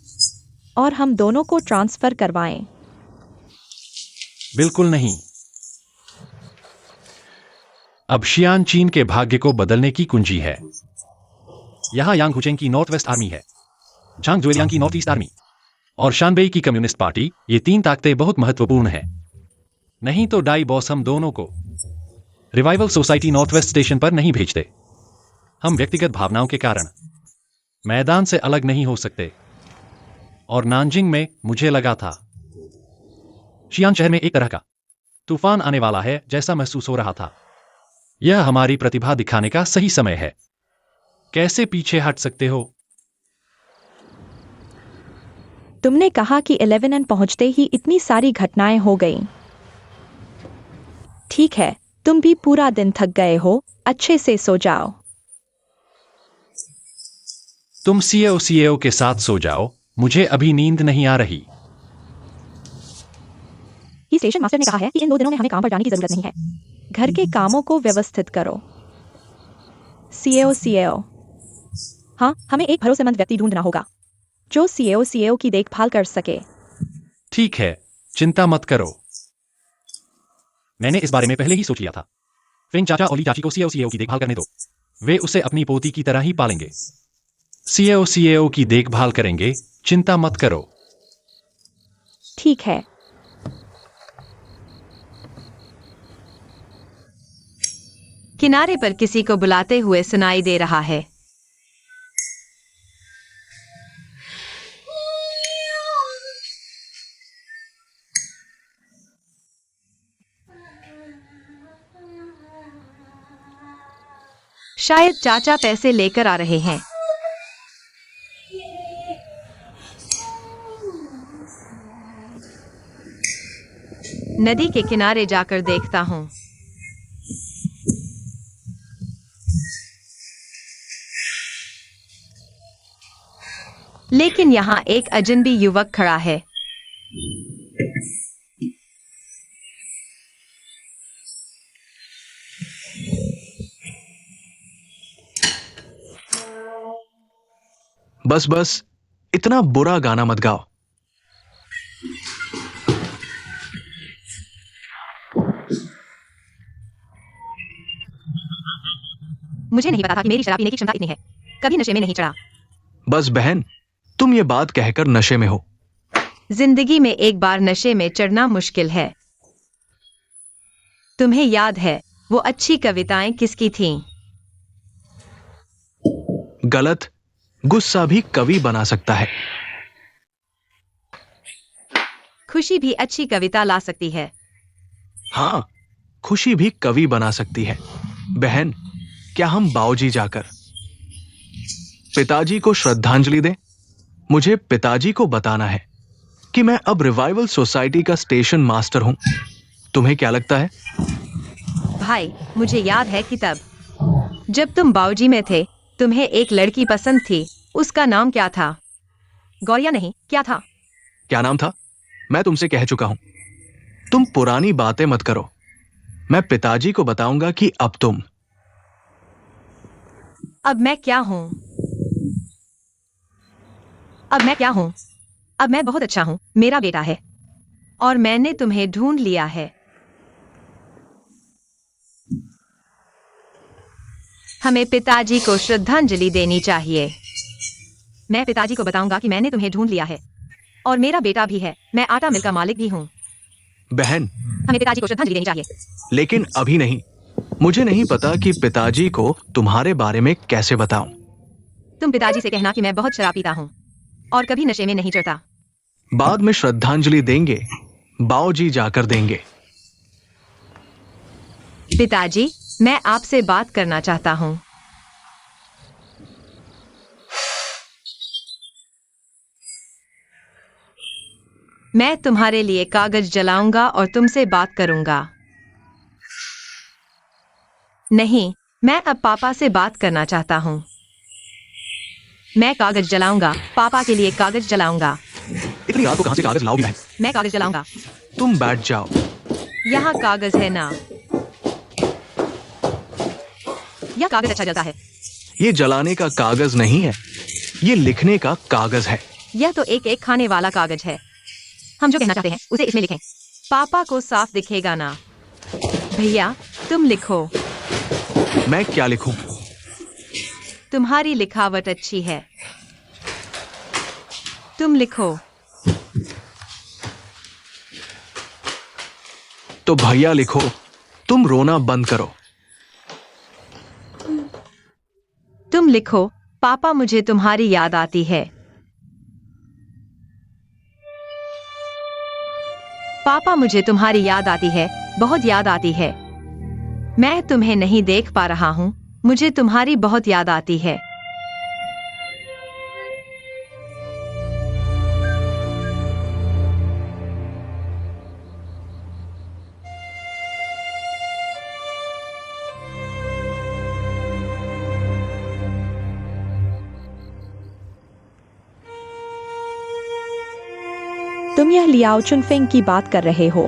और हम दोनों को ट्रांसफर करवाएं। बिल्कुल नहीं। अब शियान चीन के भाग्य को बदलने की कुंजी है। यहां यांग हुचेंग की नॉर्थ वेस्ट आर्मी है, झांग जुएलियांग की नॉर्थ ईस्ट आर्मी और शानबेई की कम्युनिस्ट पार्टी। ये 3 ताकतें बहुत महत्वपूर्ण हैं। नहीं तो डाई बॉस हम दोनों को revival society north west station पर नहीं भेजते। हम व्यक्तिगत भावनाओं के कारण मैदान से अलग नहीं हो सकते। और नानजिंग में मुझे लगा था शियान शहर में एक तरह का तूफान आने वाला है जैसा महसूस हो रहा था। यह हमारी प्रतिभा दिखाने का सही समय है। कैसे पीछे हट सकते हो? तुमने कहा कि 11 पहुंचते ही इतनी सारी घटनाएं हो गईं। ठीक है, तुम भी पूरा दिन थक गए हो, अच्छे से सो जाओ। तुम सीएओ के साथ सो जाओ, मुझे अभी नींद नहीं आ रही। ये स्टेशन मास्टर ने कहा है कि इन 2 दिनों में हमें काम पर जाने की जरूरत नहीं है। घर के कामों को व्यवस्थित करो। सीएओ। हाँ, हमें एक भरोसेमंद व्यक्ति ढूंढना होगा जो सीएओ की देखभाल कर सके। ठीक है, चिंता मत करो। मैंने इस बारे में पहले ही सोच लिया था। फेंग चाचा ओली चाची को सीएओ की देखभाल करने दो। वे उसे अपनी पोती की तरह ही पालेंगे। सीएओ की देखभाल करेंगे, चिंता मत करो। ठीक है। किनारे पर किसी को बुलाते हुए सुनाई दे रहा है। शायद चाचा पैसे लेकर आ रहे हैं। नदी के किनारे जाकर देखता हूं। लेकिन यहां एक अजनबी युवक खड़ा है। बस इतना बुरा गाना मत गाओ। मुझे नहीं पता था कि मेरी शराब पीने की क्षमता इतनी है। कभी नशे में नहीं चढ़ा। बस बहन, तुम ये बात कहकर नशे में हो। जिंदगी में एक बार नशे में चढ़ना मुश्किल है। तुम्हें याद है वो अच्छी कविताएं किसकी थीं? गलत। गुस्सा भी कवि बना सकता है। खुशी भी अच्छी कविता ला सकती है। हाँ, खुशी भी कवि बना सकती है। बहन, क्या हम बाऊजी जाकर पिताजी को श्रद्धांजलि दें? मुझे पिताजी को बताना है कि मैं अब रिवाइवल सोसाइटी का स्टेशन मास्टर हूं। तुम्हें क्या लगता है? भाई, मुझे याद है कि तब जब तुम बाऊजी में थे, तुम्हें एक लड़की पसंद थी। उसका नाम क्या था? गौरिया नहीं, क्या था? क्या नाम था? मैं तुमसे कह चुका हूं। तुम पुरानी बातें मत करो। मैं पिताजी को बताऊंगा कि अब तुम। अब मैं क्या हूं? अब मैं बहुत अच्छा हूं। मेरा बेटा है और मैंने तुम्हें ढूंढ लिया है। हमें पिताजी को श्रद्धांजलि देनी चाहिए। मैं पिताजी को बताऊंगा कि मैंने तुम्हें ढूंढ लिया है और मेरा बेटा भी है। मैं आटा मिल का मालिक भी हूं। बहन, हमें पिताजी को श्रद्धांजलि देनी चाहिए। लेकिन अभी नहीं। मुझे नहीं पता कि पिताजी को तुम्हारे बारे में कैसे बताऊं। तुम पिताजी से कहना कि मैं बहुत शराब पीता हूं और कभी नशे में नहीं चढ़ता। बाद में श्रद्धांजलि देंगे, बाऊजी जाकर देंगे। पिताजी, मैं आपसे बात करना चाहता हूँ। मैं तुम्हारे लिए कागज जलाऊंगा और तुमसे बात करूंगा। नहीं, मैं अब पापा से बात करना चाहता हूँ। मैं कागज जलाऊंगा, पापा के लिए कागज जलाऊंगा। इतनी रात को कहां से कागज लाओगी बहन? मैं कागज जलाऊंगा। तुम बैठ जाओ। यहाँ कागज है ना? यह कागज अच्छा जलता है। ये जलाने का कागज नहीं है, ये लिखने का कागज है। यह तो एक एक खाने वाला कागज है। हम जो कहना चाहते हैं उसे इसमें लिखें। पापा को साफ दिखेगा ना? भैया, तुम लिखो। मैं क्या लिखूं? तुम्हारी लिखावट अच्छी है। तुम लिखो। तो भैया लिखो, तुम रोना बंद करो। तुम लिखो, पापा मुझे तुम्हारी याद आती है। पापा मुझे तुम्हारी याद आती है, बहुत याद आती है। मैं तुम्हें नहीं देख पा रहा हूँ, मुझे तुम्हारी बहुत याद आती है। तुम यह लियाओ चुनफेंग की बात कर रहे हो?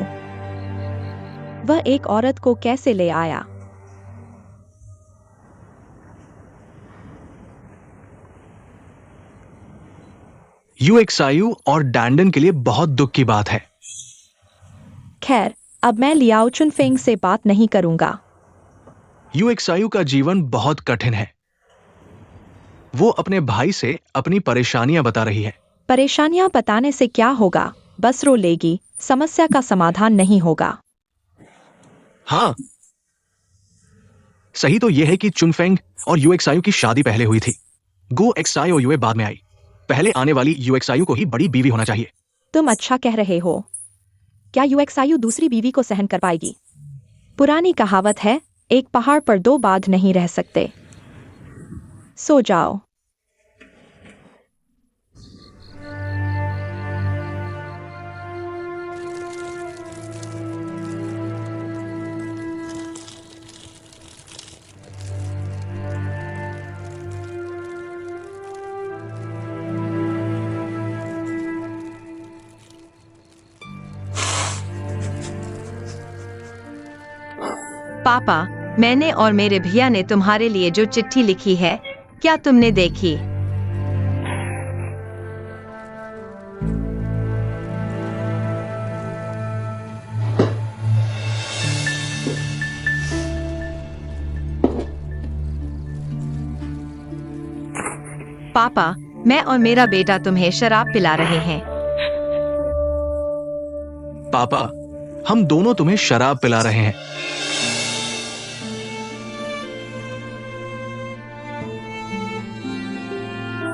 वह एक औरत को कैसे ले आया? यूएक्सआईयू और डैंडन के लिए बहुत दुख की बात है। खैर, अब मैं लियाओ चुनफेंग से बात नहीं करूंगा। यूएक्सआईयू का जीवन बहुत कठिन है। वो अपने भाई से अपनी परेशानियां बता रही है। परेशानियां बताने से क्या होगा? बस रो लेगी, समस्या का समाधान नहीं होगा। हाँ, सही तो यह है कि चुनफेंग और यूएक्सआईयू की शादी पहले हुई थी। गो एक्सआईओयू बाद में आई। पहले आने वाली यूएक्सआईयू को ही बड़ी बीवी होना चाहिए। तुम अच्छा कह रहे हो। क्या यूएक्सआईयू दूसरी बीवी को सहन कर पाएगी? पुरानी कहावत है, एक पहाड़ पर दो बाघ नहीं रह सकते। सो जाओ। पापा, मैंने और मेरे भैया ने तुम्हारे लिए जो चिट्ठी लिखी है, क्या तुमने देखी? पापा, मैं और मेरा बेटा तुम्हें शराब पिला रहे हैं। पापा, हम दोनों तुम्हें शराब पिला रहे हैं।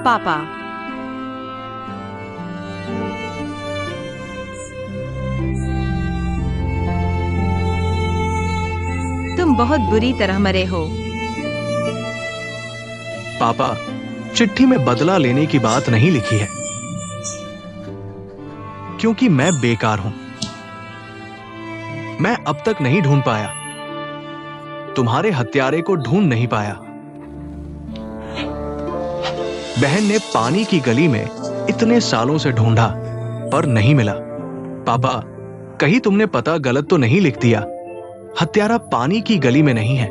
पापा, तुम बहुत बुरी तरह मरे हो। पापा, चिट्ठी में बदला लेने की बात नहीं लिखी है, क्योंकि मैं बेकार हूं। मैं अब तक नहीं ढूंढ पाया, तुम्हारे हत्यारे को ढूंढ नहीं पाया। बहन ने पानी की गली में इतने सालों से ढूंढा, पर नहीं मिला। पापा, कहीं तुमने पता गलत तो नहीं लिख दिया? हत्यारा पानी की गली में नहीं है।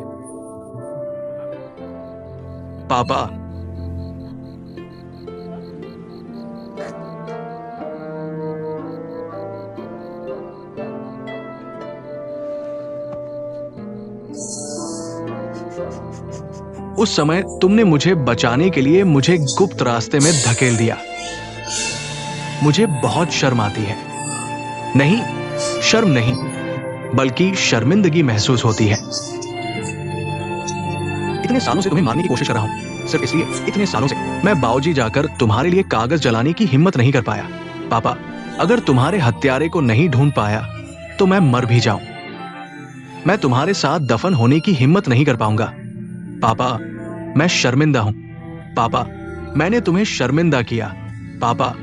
पापा, उस समय तुमने मुझे बचाने के लिए मुझे गुप्त रास्ते में धकेल दिया। मुझे बहुत शर्म आती है। नहीं, शर्म नहीं, बल्कि शर्मिंदगी महसूस होती है। इतने सालों से तुम्हें मारने की कोशिश कर रहा हूं, सिर्फ इसलिए, इतने सालों से मैं बाऊजी जाकर तुम्हारे लिए कागज जलाने की हिम्मत नहीं कर पाया। पापा, अगर तुम्हारे हत्यारे को नहीं ढूंढ पाया तो मैं मर भी जाऊं। मैं तुम्हारे साथ दफन होने की हिम्मत नहीं कर पाऊंगा। पापा, मैं शर्मिंदा हूं। पापा, मैंने तुम्हें शर्मिंदा किया। पापा।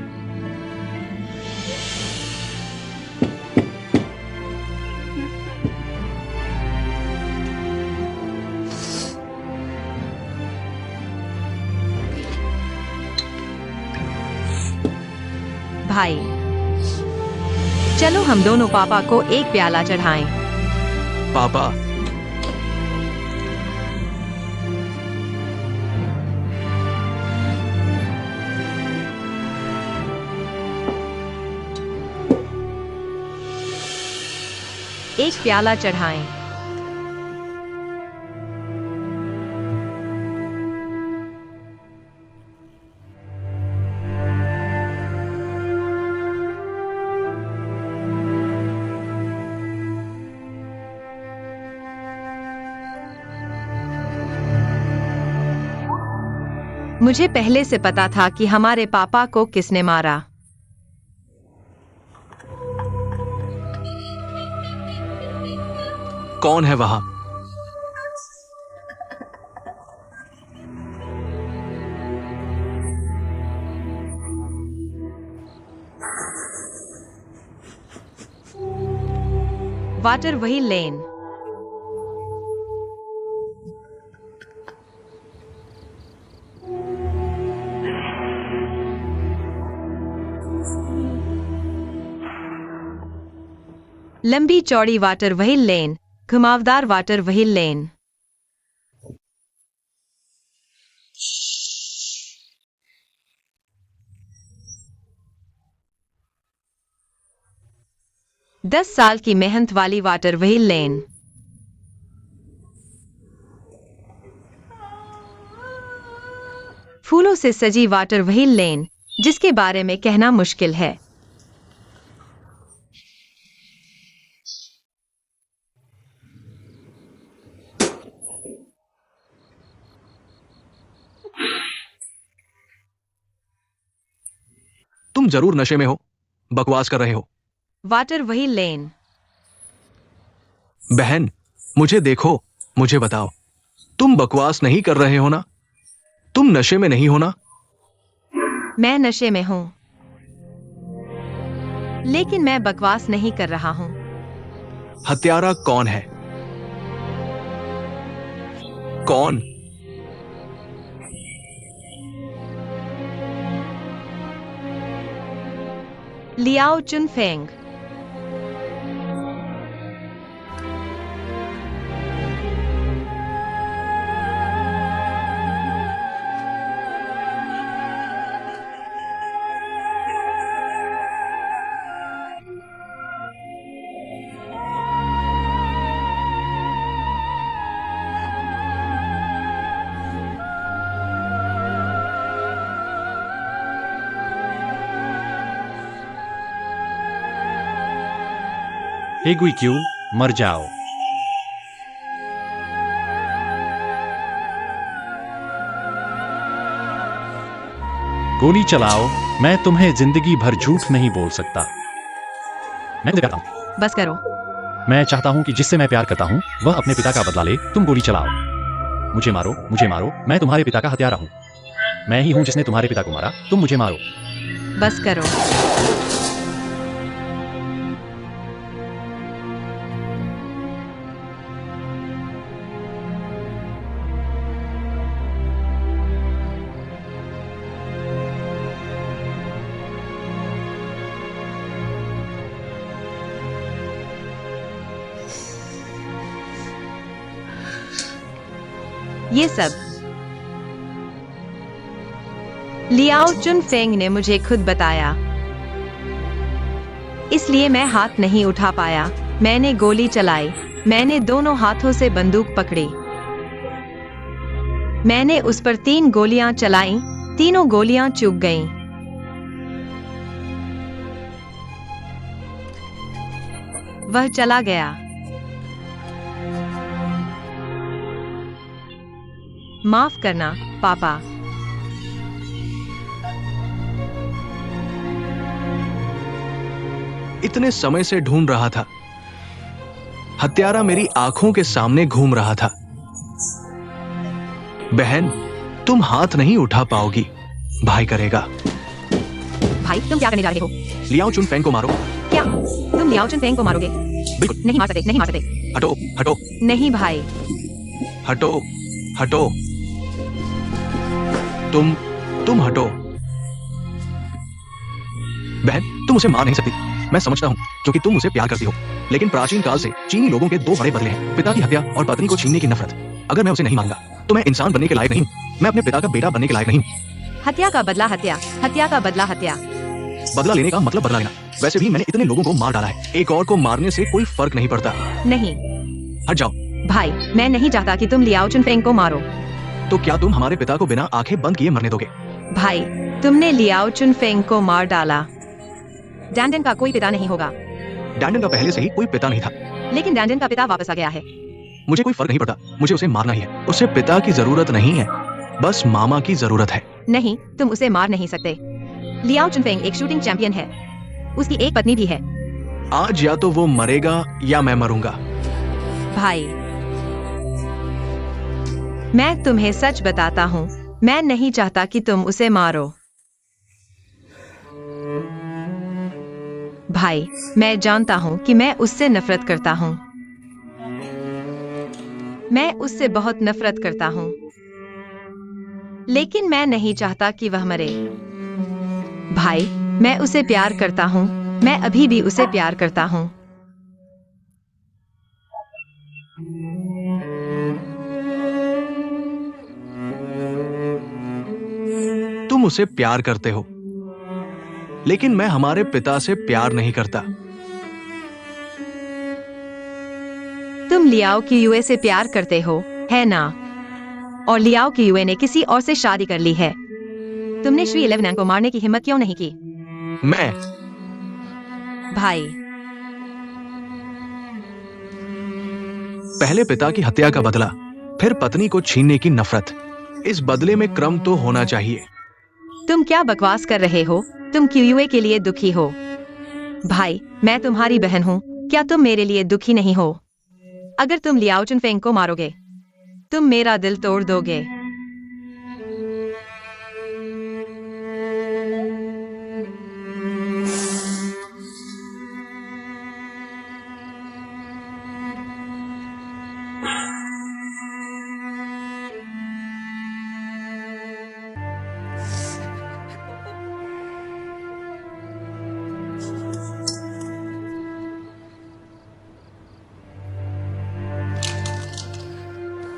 भाई, चलो हम दोनों पापा को एक प्याला चढ़ाएं। पापा। एक प्याला चढ़ाएं। मुझे पहले से पता था कि हमारे पापा को किसने मारा। कौन है वहां? वाटर वही लेन। लंबी चौड़ी वाटर वही लेन, घुमावदार वाटर वही लेन। दस साल की मेहनत वाली वाटर वही लेन। फूलों से सजी वाटर वही लेन, जिसके बारे में कहना मुश्किल है। तुम जरूर नशे में हो, बकवास कर रहे हो। वाटर वही लेन। बहन, मुझे देखो, मुझे बताओ, तुम बकवास नहीं कर रहे हो ना? तुम नशे में नहीं हो ना? मैं नशे में हूं, लेकिन मैं बकवास नहीं कर रहा हूं। हत्यारा कौन है? कौन? लियाओ चुनफेंग। हेगुई क्यू, मर जाओ। गोली चलाओ, मैं तुम्हें जिंदगी भर झूठ नहीं बोल सकता। मैं कहता हूं, बस करो। मैं चाहता हूं कि जिससे मैं प्यार करता हूं वह अपने पिता का बदला ले। तुम गोली चलाओ, मुझे मारो, मुझे मारो। मैं तुम्हारे पिता का हत्यारा हूं। मैं ही हूं जिसने तुम्हारे पिता को मारा। तुम मुझे मारो। बस करो। ये सब लियाओ चुनफेंग ने मुझे खुद बताया, इसलिए मैं हाथ नहीं उठा पाया। मैंने गोली चलाई। मैंने दोनों हाथों से बंदूक पकड़ी। मैंने उस पर 3 गोलियां चलाईं। तीनों गोलियां चूक गईं। वह चला गया। माफ करना पापा। इतने समय से ढूंढ रहा था। हत्यारा मेरी आंखों के सामने घूम रहा था। बहन, तुम हाथ नहीं उठा पाओगी, भाई करेगा। भाई तुम क्या करने जा रहे हो? लियाओ चुनफेंग को मारो। क्या तुम लियाओ चुनफेंग को मारोगे? बिल्कुल। नहीं मार सकते, नहीं मार सकते। हटो हटो नहीं भाई। हटो हटो। तुम हटो। बहन, तुम उसे मार नहीं सकती। मैं समझता हूँ क्योंकि तुम उसे प्यार करती हो, लेकिन प्राचीन काल से चीनी लोगों के दो बड़े बदले हैं, पिता की हत्या और पत्नी को छीनने की नफरत। अगर मैं उसे नहीं मारूंगा तो मैं इंसान बनने के लायक नहीं हूँ। मैं अपने पिता का बेटा बनने के लायक नहीं हूँ। हत्या का बदला हत्या, हत्या का बदला हत्या। बदला लेने का मतलब बदला लेना। वैसे भी मैंने इतने लोगों को मार डाला है, एक और को मारने से कोई फर्क नहीं पड़ता। नहीं हट जाओ। भाई, मैं नहीं चाहता कि तुम लियाओ चुनफेंग को मारो। तो क्या तुम हमारे पिता को बिना आंखें बंद किए मरने दोगे? भाई, तुमने लियाओ चुनफेंग को मार डाला। डैंडन का कोई पिता नहीं होगा। डैंडन का पहले से ही कोई पिता नहीं था। लेकिन डैंडन का पिता वापस आ गया है। मुझे कोई फर्क नहीं पड़ता, मुझे उसे मारना ही है। उसे पिता की जरूरत नहीं है, बस मामा की जरूरत है। नहीं, तुम उसे मार नहीं सकते। लियाओ चुनफेंग एक शूटिंग चैंपियन है। उसकी एक पत्नी भी है। आज या तो वो मरेगा या मैं मरूंगा। भाई, मैं तुम्हें सच बताता हूँ, मैं नहीं चाहता कि तुम उसे मारो। भाई, मैं जानता हूँ कि मैं उससे नफरत करता हूँ। मैं उससे बहुत नफरत करता हूँ, लेकिन मैं नहीं चाहता कि वह मरे। भाई, मैं उसे प्यार करता हूँ। मैं अभी भी उसे प्यार करता हूँ। तुम उसे प्यार करते हो, लेकिन मैं हमारे पिता से प्यार नहीं करता। तुम लियाओ की युए से प्यार करते हो, है ना? और लियाओ की युए ने किसी और से शादी कर ली है। तुमने श्री 11 को मारने की हिम्मत क्यों नहीं की? मैं भाई, पहले पिता की हत्या का बदला, फिर पत्नी को छीनने की नफरत। इस बदले में क्रम तो होना चाहिए। तुम क्या बकवास कर रहे हो? तुम क्यूए के लिए दुखी हो। भाई, मैं तुम्हारी बहन हूँ, क्या तुम मेरे लिए दुखी नहीं हो? अगर तुम लियाओ चुनफेंग को मारोगे, तुम मेरा दिल तोड़ दोगे।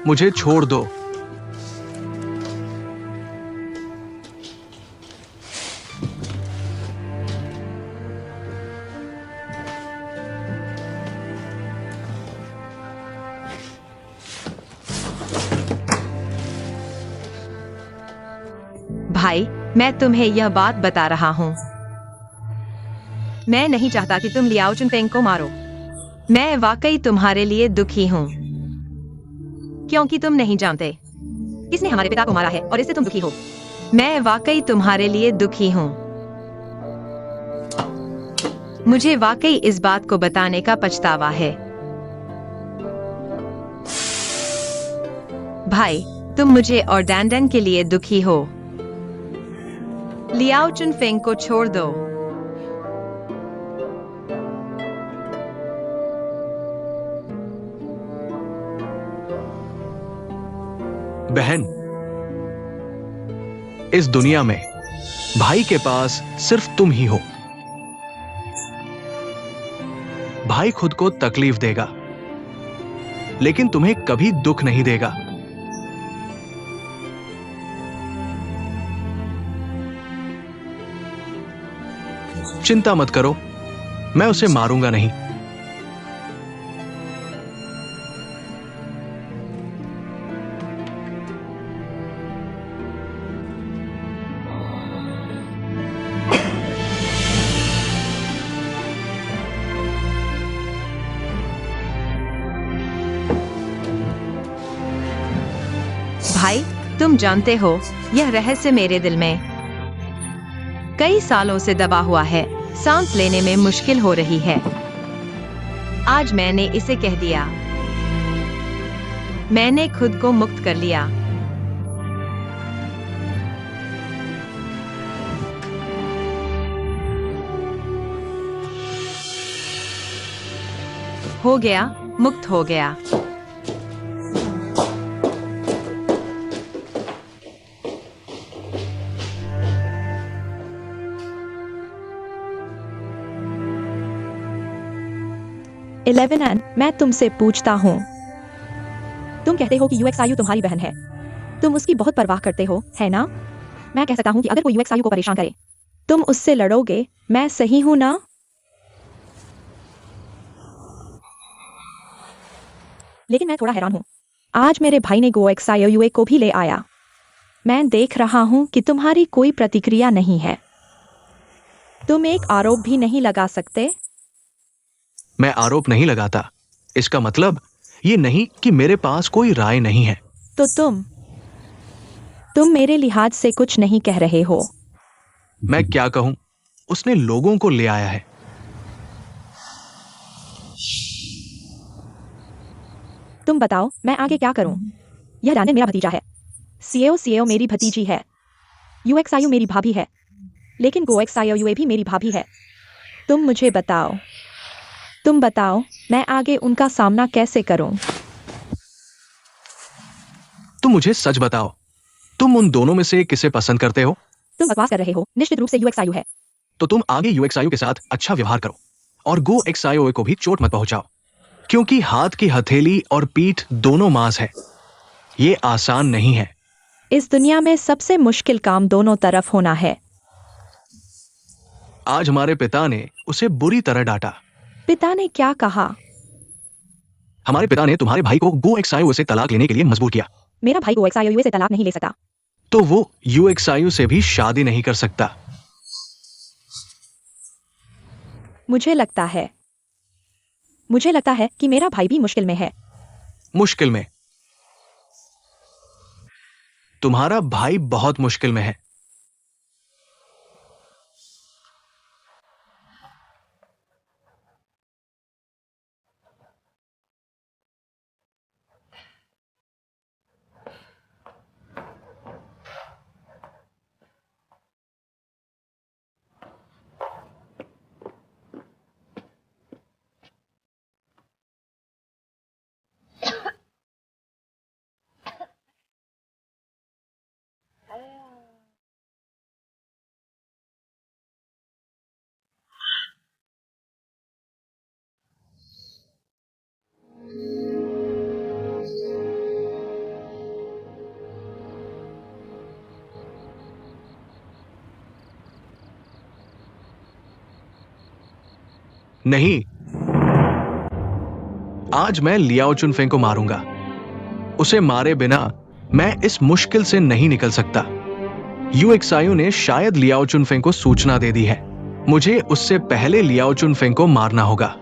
मुझे छोड़ दो। भाई, मैं तुम्हें यह बात बता रहा हूँ। मैं नहीं चाहता कि तुम लियाओ चुनफेंग को मारो। मैं वाकई तुम्हारे लिए दुखी हूँ, क्योंकि तुम नहीं जानते किसने हमारे पिता को मारा है और इससे तुम दुखी हो। मैं वाकई तुम्हारे लिए दुखी हूँ। मुझे वाकई इस बात को बताने का पछतावा है। भाई, तुम मुझे और डैंडन के लिए दुखी हो। लियाओ चुनफेंग को छोड़ दो। बहन, इस दुनिया में भाई के पास सिर्फ तुम ही हो। भाई खुद को तकलीफ देगा, लेकिन तुम्हें कभी दुख नहीं देगा। चिंता मत करो, मैं उसे मारूंगा नहीं। भाई, तुम जानते हो, यह रहस्य मेरे दिल में कई सालों से दबा हुआ है। सांस लेने में मुश्किल हो रही है। आज मैंने इसे कह दिया। मैंने खुद को मुक्त कर लिया। हो गया, मुक्त हो गया। इलेवन, मैं तुमसे पूछता हूँ, तुम कहते हो कि यूएक्सआयु तुम्हारी बहन है, तुम उसकी बहुत परवाह करते हो, है ना? मैं कह सकता हूँ कि अगर कोई यूएक्सआयु को परेशान करे, तुम उससे लड़ोगे, मैं सही हूँ ना? लेकिन मैं थोड़ा हैरान हूँ। आज मेरे भाई ने गोएक्सआयु को भी ले आया। मैं देख रहा हूँ कि तुम्हारी कोई प्रतिक्रिया नहीं है। तुम एक आरोप भी नहीं लगा सकते? मैं आरोप नहीं लगाता। इसका मतलब ये नहीं कि मेरे पास कोई राय नहीं है। तो तुम मेरे लिहाज से कुछ नहीं कह रहे हो। मैं क्या कहूं? उसने लोगों को ले आया है। तुम बताओ, मैं आगे क्या करूं? यह डैनियल मेरा भतीजा है। सीएओ मेरी भतीजी है। यूएक्सआयु मेरी भाभी है। लेकिन गोएक्सआयु भी मेरी भाभी है। तुम बताओ, मैं आगे उनका सामना कैसे करूं? तुम मुझे सच बताओ, तुम उन दोनों में से किसे पसंद करते हो? तुम बकवास कर रहे हो। निश्चित रूप से यूएक्सआयु है। तो तुम आगे यूएक्सआयु के साथ अच्छा व्यवहार करो और गोएक्सआयु को भी चोट मत पहुंचाओ, क्योंकि हाथ की हथेली और पीठ दोनों मांस है। ये आसान नहीं है। इस दुनिया में सबसे मुश्किल काम दोनों तरफ होना है। आज हमारे पिता ने उसे बुरी तरह डांटा। पिता ने क्या कहा? हमारे पिता ने तुम्हारे भाई को गोएक्सआयु से तलाक लेने के लिए मजबूर किया। मेरा भाई गोएक्सआयु से तलाक नहीं ले सकता। तो वो यूएक्सआयु से भी शादी नहीं कर सकता। मुझे लगता है कि मेरा भाई भी मुश्किल में है। मुश्किल में? तुम्हारा भाई बहुत मुश्किल में है। नहीं, आज मैं लियाओ चुनफेंग को मारूंगा। उसे मारे बिना मैं इस मुश्किल से नहीं निकल सकता। यूएक्सआयु ने शायद लियाओ चुनफेंग को सूचना दे दी है। मुझे उससे पहले लियाओ चुनफेंग को मारना होगा।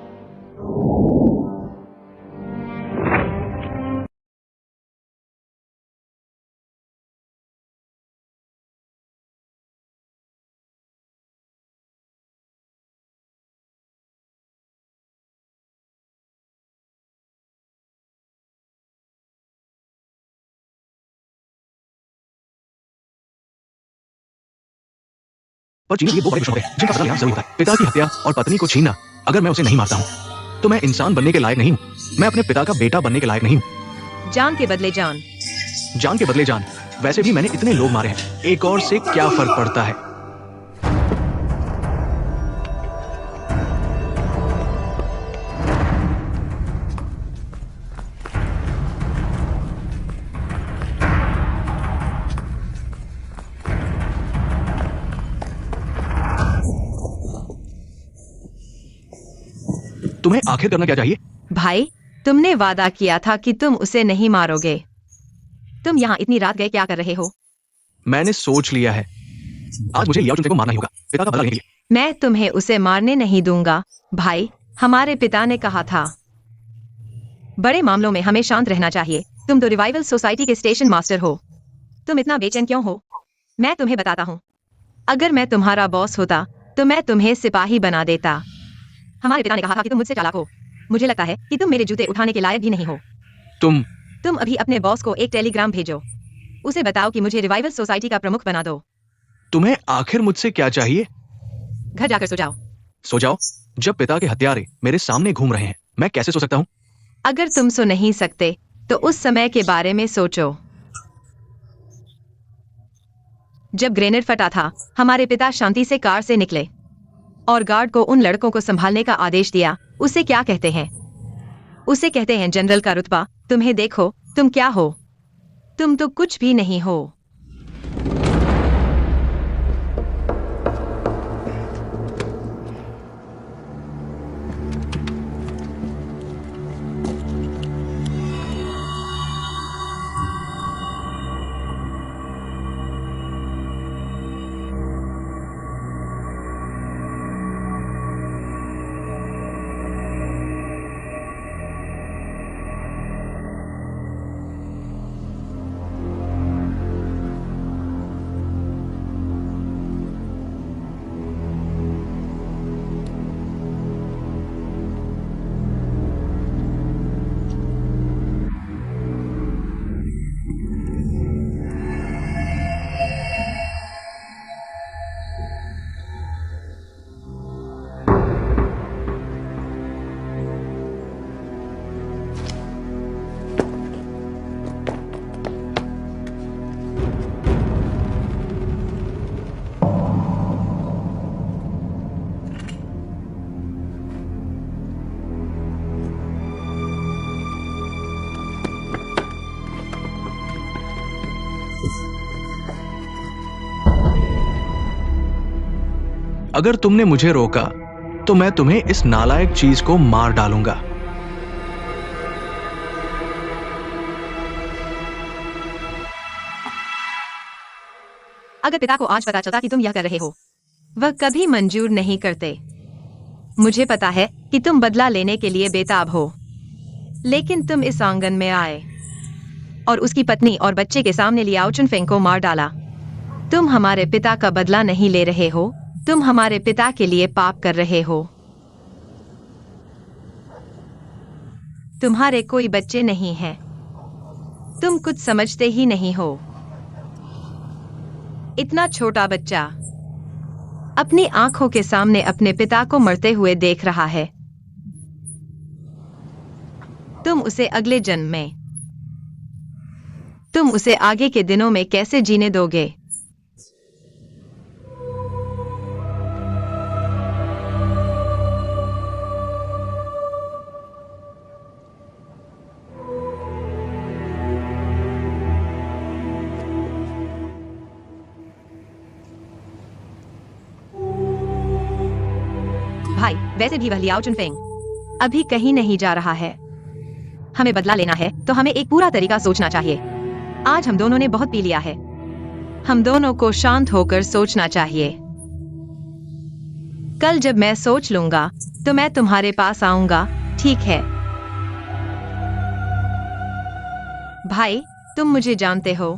पर जीने के लिए दो बड़े दुश्मन होते हैं जिनका बदला लेना जरूरी होता है। पिता की हत्या और पत्नी को छीनना। अगर मैं उसे नहीं मारता हूं तो मैं इंसान बनने के लायक नहीं हूं। मैं अपने पिता का बेटा बनने के लायक नहीं हूं। जान के बदले जान। जान के बदले जान। वैसे भी मैंने इतने लोग मारे हैं, एक और से क्या फर्क पड़ता है? तुम्हें आखिर करना क्या चाहिए? भाई, तुमने वादा किया था कि तुम उसे नहीं मारोगे। तुम यहाँ इतनी रात गए क्या कर रहे हो? मैंने सोच लिया है। आज मुझे लियाओ चुनफेंग को मारना ही होगा, पिता का बदला लेने के लिए। मैं तुम्हें उसे मारने नहीं दूंगा। भाई, हमारे पिता ने कहा था, बड़े मामलों में हमें शांत रहना चाहिए। तुम तो रिवाइवल सोसाइटी के स्टेशन मास्टर हो। तुम इतना बेचैन क्यों हो? मैं तुम्हें बताता हूँ। अगर मैं तुम्हारा बॉस होता तो मैं तुम्हें सिपाही बना देता। हमारे पिता ने कहा था कि तुम मुझसे चालाक हो। मुझे लगता है कि तुम मेरे जूते उठाने के लायक भी नहीं हो। तुम अभी अपने बॉस को एक टेलीग्राम भेजो। उसे बताओ कि मुझे रिवाइवल सोसाइटी का प्रमुख बना दो। तुम्हें आखिर मुझसे क्या चाहिए? घर जाकर सो जाओ। सो जाओ? जब पिता के हत्यारे मेरे सामने घूम रहे हैं, मैं कैसे सो सकता हूँ? अगर तुम सो नहीं सकते तो उस समय के बारे में सोचो जब ग्रेनेड फटा था। हमारे पिता शांति से कार से निकले और गार्ड को उन लड़कों को संभालने का आदेश दिया। उसे क्या कहते हैं? उसे कहते हैं जनरल का रुतबा। तुम्हें देखो, तुम क्या हो? तुम तो कुछ भी नहीं हो। अगर तुमने मुझे रोका तो मैं तुम्हें इस नालायक चीज को मार डालूंगा। अगर पिता को आज पता चलता कि तुम यह कर रहे हो, वह कभी मंजूर नहीं करते। मुझे पता है कि तुम बदला लेने के लिए बेताब हो, लेकिन तुम इस आंगन में आए और उसकी पत्नी और बच्चे के सामने लियाओ चुनफेंग को मार डाला। तुम हमारे पिता का बदला नहीं ले रहे हो, तुम हमारे पिता के लिए पाप कर रहे हो। तुम्हारे कोई बच्चे नहीं हैं। तुम कुछ समझते ही नहीं हो। इतना छोटा बच्चा अपनी आंखों के सामने अपने पिता को मरते हुए देख रहा है। तुम उसे अगले जन्म में, तुम उसे आगे के दिनों में कैसे जीने दोगे? भाई, वैसे भी वह लियाओ चुनफेंग अभी कहीं नहीं जा रहा है। हमें बदला लेना है तो हमें एक पूरा तरीका सोचना चाहिए। आज हम दोनों ने बहुत पी लिया है। हम दोनों को शांत होकर सोचना चाहिए। कल जब मैं सोच लूंगा तो मैं तुम्हारे पास आऊंगा, ठीक है? भाई, तुम मुझे जानते हो।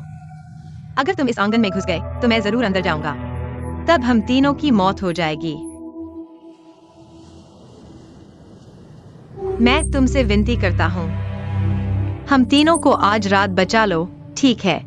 अगर तुम इस आंगन में घुस गए तो मैं जरूर अंदर जाऊंगा। तब हम तीनों की मौत हो जाएगी। मैं तुमसे विनती करता हूँ, हम तीनों को आज रात बचा लो, ठीक है?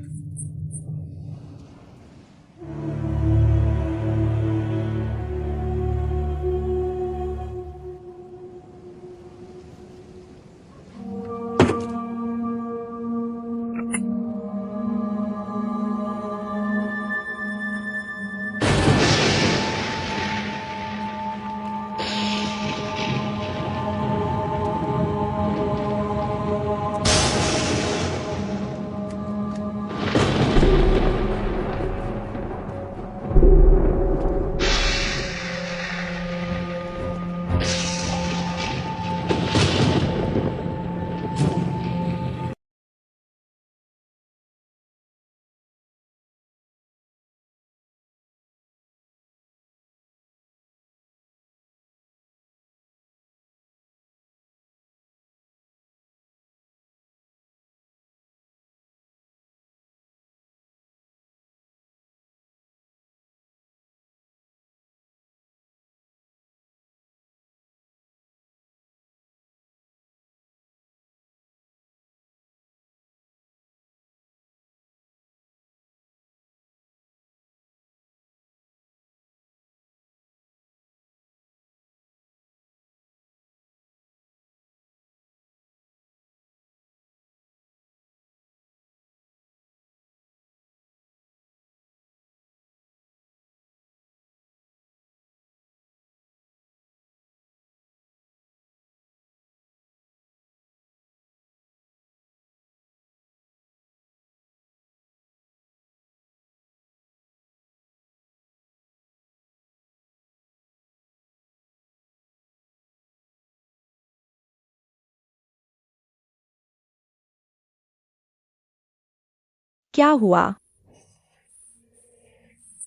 क्या हुआ?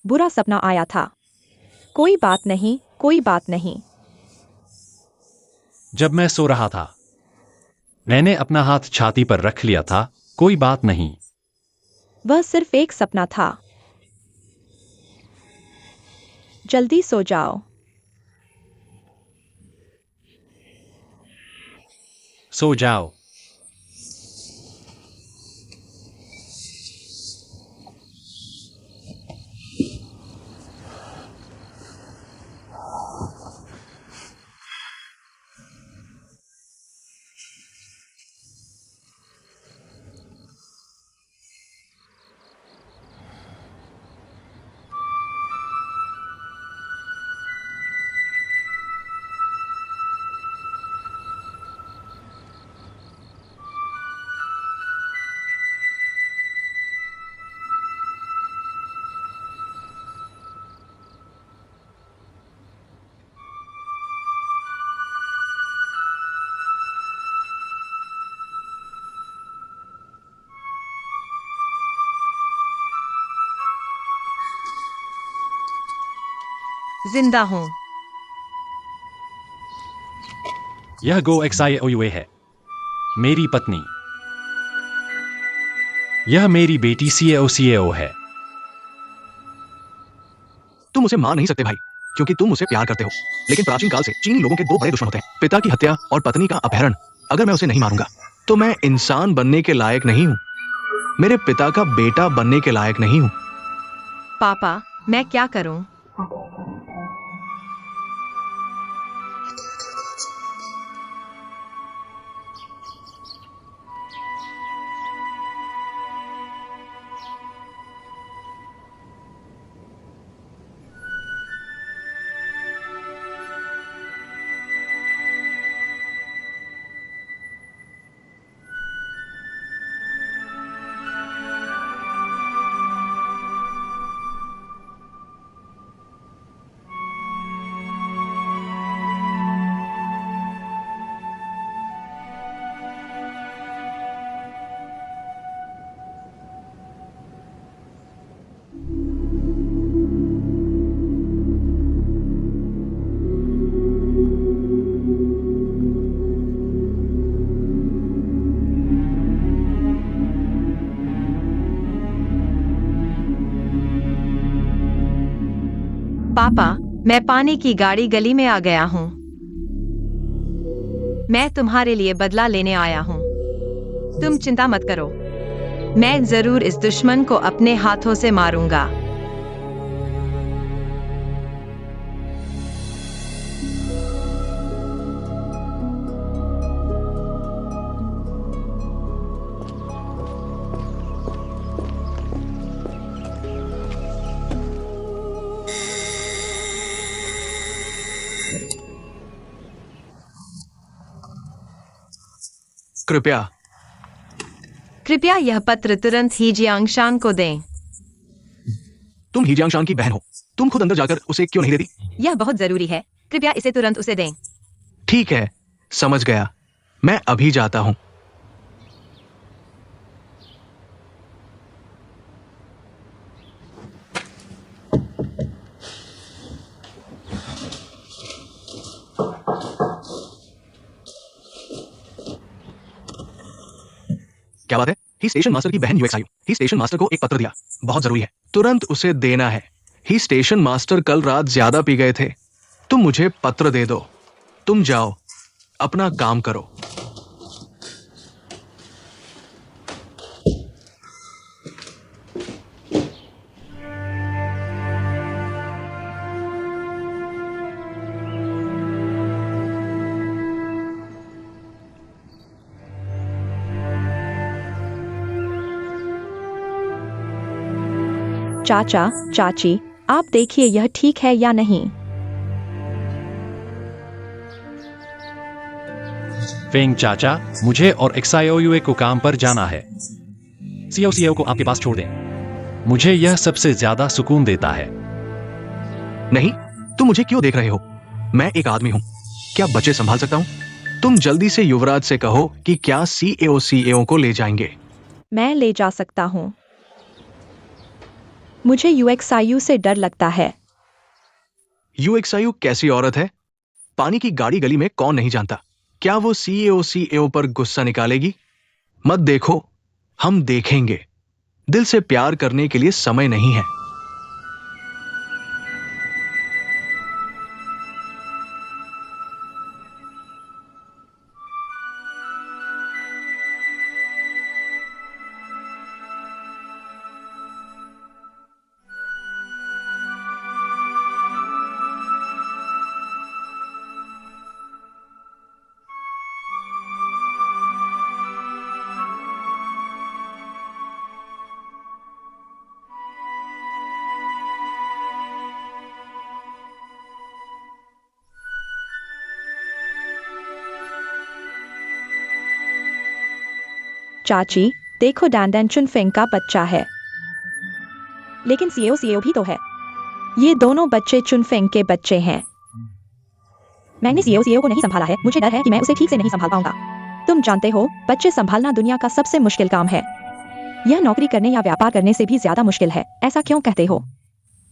बुरा सपना आया था। कोई बात नहीं, कोई बात नहीं। जब मैं सो रहा था, मैंने अपना हाथ छाती पर रख लिया था। कोई बात नहीं। वह सिर्फ एक सपना था। जल्दी सो जाओ। सो जाओ। जिंदा हूँ। यह गो XIOUA है, मेरी पत्नी। यह मेरी बेटी CAO है। तुम उसे मार नहीं सकते भाई, क्योंकि तुम उसे प्यार करते हो। लेकिन प्राचीन काल से चीनी लोगों के दो बड़े दुश्मन होते हैं, पिता की हत्या और पत्नी का अपहरण। अगर मैं उसे नहीं मारूंगा तो मैं इंसान बनने के लायक नहीं हूँ, मेरे पिता का बेटा बनने के लायक नहीं हूँ। पापा, मैं क्या करूँ? पापा, मैं पानी की गाड़ी गली में आ गया हूँ। मैं तुम्हारे लिए बदला लेने आया हूँ। तुम चिंता मत करो, मैं जरूर इस दुश्मन को अपने हाथों से मारूंगा। कृपया कृपया यह पत्र तुरंत ही जियांगशान को दें। तुम ही जियांगशान की बहन हो, तुम खुद अंदर जाकर उसे क्यों नहीं देती? यह बहुत जरूरी है, कृपया इसे तुरंत उसे दें। ठीक है, समझ गया, मैं अभी जाता हूं। क्या बात है? ही स्टेशन मास्टर की बहन UXIU। ही स्टेशन मास्टर को एक पत्र दिया, बहुत जरूरी है, तुरंत उसे देना है। ही स्टेशन मास्टर कल रात ज्यादा पी गए थे। तुम मुझे पत्र दे दो, तुम जाओ, अपना काम करो। चाचा, चाची, आप देखिए यह ठीक है या नहीं। फेंग चाचा, मुझे और XIOUA को काम पर जाना है। CAO को आपके पास छोड़ दें। मुझे यह सबसे ज्यादा सुकून देता है। नहीं, तुम मुझे क्यों देख रहे हो? मैं एक आदमी हूं, क्या बच्चे संभाल सकता हूं? तुम जल्दी से युवराज से कहो कि क्या CAO को ले जाएंगे। मैं ले जा सकता हूँ। मुझे UXIU से डर लगता है। UXIU कैसी औरत है? पानी की गाड़ी गली में कौन नहीं जानता? क्या वो CEO पर गुस्सा निकालेगी? मत देखो, हम देखेंगे। दिल से प्यार करने के लिए समय नहीं है। चाची, देखो डैन चुनफेंग का बच्चा है। लेकिन सीएओ भी तो है। ये दोनों बच्चे चुनफेंग के बच्चे हैं। मैंने सीएओ को नहीं संभाला है। मुझे डर है कि मैं उसे ठीक से नहीं संभाल पाऊंगा। तुम जानते हो, बच्चे संभालना दुनिया का सबसे मुश्किल काम है। यह नौकरी करने या व्यापार करने से भी ज्यादा मुश्किल है। ऐसा क्यों कहते हो?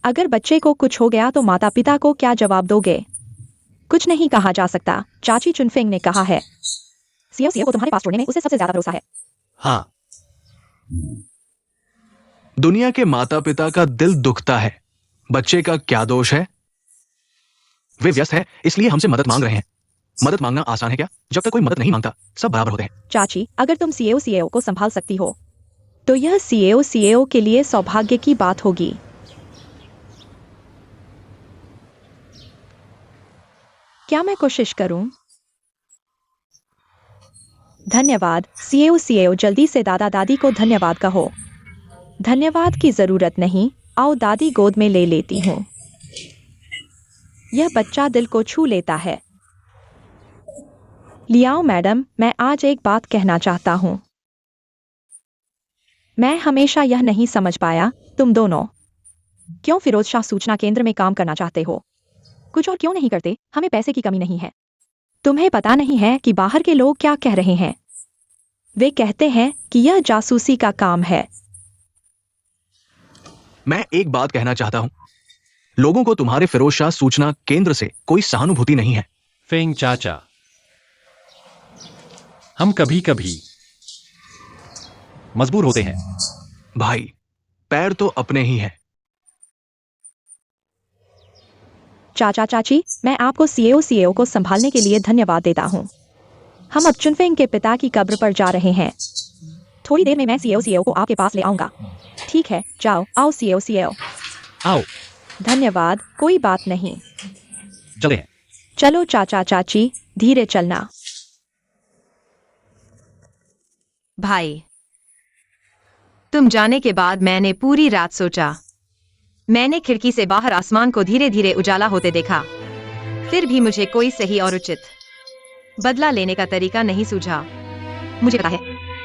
अगर बच्चे को कुछ हो गया तो माता पिता को क्या जवाब दोगे? कुछ नहीं कहा जा सकता, चाची चुनफेंग ने कहा है। सीएओ को तुम्हारे पास छोड़ने में उसे सबसे ज्यादा भरोसा है। हाँ, दुनिया के माता पिता का दिल दुखता है। बच्चे का क्या दोष है? वे व्यस्त है, इसलिए हमसे मदद मांग रहे हैं। मदद मांगना आसान है क्या? जब तक कोई मदद नहीं मांगता, सब बराबर होते हैं। चाची, अगर तुम सीएओ को संभाल सकती हो तो यह सीएओ के लिए सौभाग्य की बात होगी। क्या मैं कोशिश करूं? धन्यवाद सीएओ, जल्दी से दादा दादी को धन्यवाद कहो। धन्यवाद की जरूरत नहीं, आओ दादी गोद में ले लेती हूँ। यह बच्चा दिल को छू लेता है। लियाओ मैडम, मैं आज एक बात कहना चाहता हूँ। मैं हमेशा यह नहीं समझ पाया, तुम दोनों क्यों फिरोज शाह सूचना केंद्र में काम करना चाहते हो? कुछ और क्यों नहीं करते? हमें पैसे की कमी नहीं है। तुम्हें पता नहीं है कि बाहर के लोग क्या कह रहे हैं? वे कहते हैं कि यह जासूसी का काम है। मैं एक बात कहना चाहता हूं, लोगों को तुम्हारे फिरोज शाह सूचना केंद्र से कोई सहानुभूति नहीं है। फेंग चाचा, हम कभी कभी मजबूर होते हैं। भाई, पैर तो अपने ही हैं। चाचा चाची, मैं आपको सीएओ को संभालने के लिए धन्यवाद देता हूँ। हम अब चुनफेंग के पिता की कब्र पर जा रहे हैं। थोड़ी देर में मैं सीएओ को आपके पास ले आऊंगा। ठीक है, जाओ, आओ सीएओ। आओ, धन्यवाद, कोई बात नहीं। चले हैं। चलो चाचा चाची, धीरे चलना। भाई, तुम जाने के बाद मैंने पूरी रात सोचा। मैंने खिड़की से बाहर आसमान को धीरे धीरे उजाला होते देखा। फिर भी मुझे कोई सही और उचित बदला लेने का तरीका नहीं सूझा। मुझे पता है,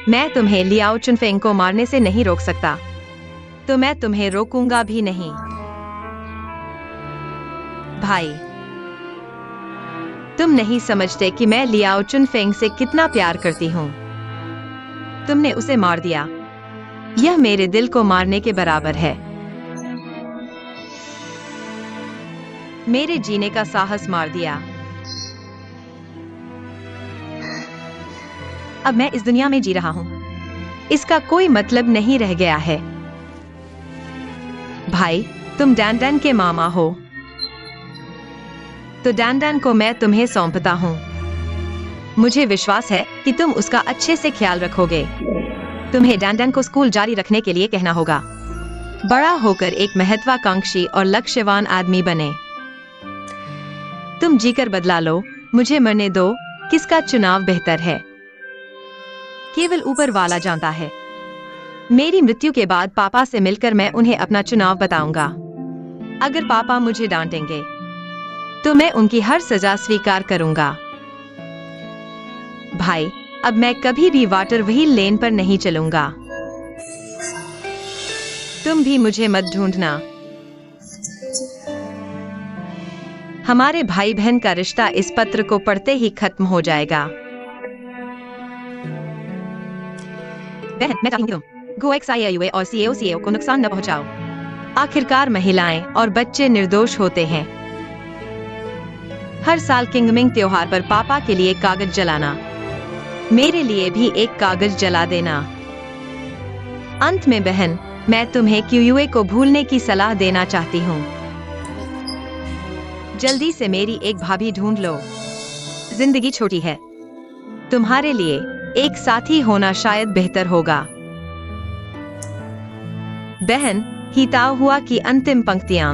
मैं तुम्हें लियाओ चुनफेंग को मारने से नहीं रोक सकता, तो मैं तुम्हें रोकूंगा भी नहीं। भाई, तुम नहीं समझते कि मैं लियाओ चुनफेंग से कितना प्यार करती हूँ। तुमने उसे मार दिया, यह मेरे दिल को मारने के बराबर है। मेरे जीने का साहस मार दिया। अब मैं इस दुनिया में जी रहा हूं, इसका कोई मतलब नहीं रह गया है। भाई, तुम डैन के मामा हो, तो डैन को मैं तुम्हें सौंपता हूं। मुझे विश्वास है कि तुम उसका अच्छे से ख्याल रखोगे। तुम्हें डैन को स्कूल जारी रखने के लिए कहना होगा। बड़ा होकर एक महत्वाकांक्षी और लक्ष्यवान आदमी बने। तुम जीकर बदला लो, मुझे मरने दो। किसका चुनाव बेहतर है, केवल ऊपर वाला जानता है। मेरी मृत्यु के बाद पापा से मिलकर मैं उन्हें अपना चुनाव बताऊंगा। अगर पापा मुझे डांटेंगे तो मैं उनकी हर सजा स्वीकार करूंगा। भाई, अब मैं कभी भी वाटर व्हील लेन पर नहीं चलूंगा। तुम भी मुझे मत ढूंढना। हमारे भाई बहन का रिश्ता इस पत्र को पढ़ते ही खत्म हो जाएगा। बहन, मैं चाहूंगी तुम UXIU और CAO को नुकसान न पहुंचाओ। आखिरकार महिलाएं और बच्चे निर्दोष होते हैं। हर साल किंगमिंग त्योहार पर पापा के लिए कागज जलाना, मेरे लिए भी एक कागज जला देना। अंत में बहन, मैं तुम्हें क्यूयूए को भूलने की सलाह देना चाहती हूँ। जल्दी से मेरी एक भाभी ढूंढ लो। जिंदगी छोटी है, तुम्हारे लिए एक साथी होना शायद बेहतर होगा। बहन, हिताओ हुआ की अंतिम पंक्तियां।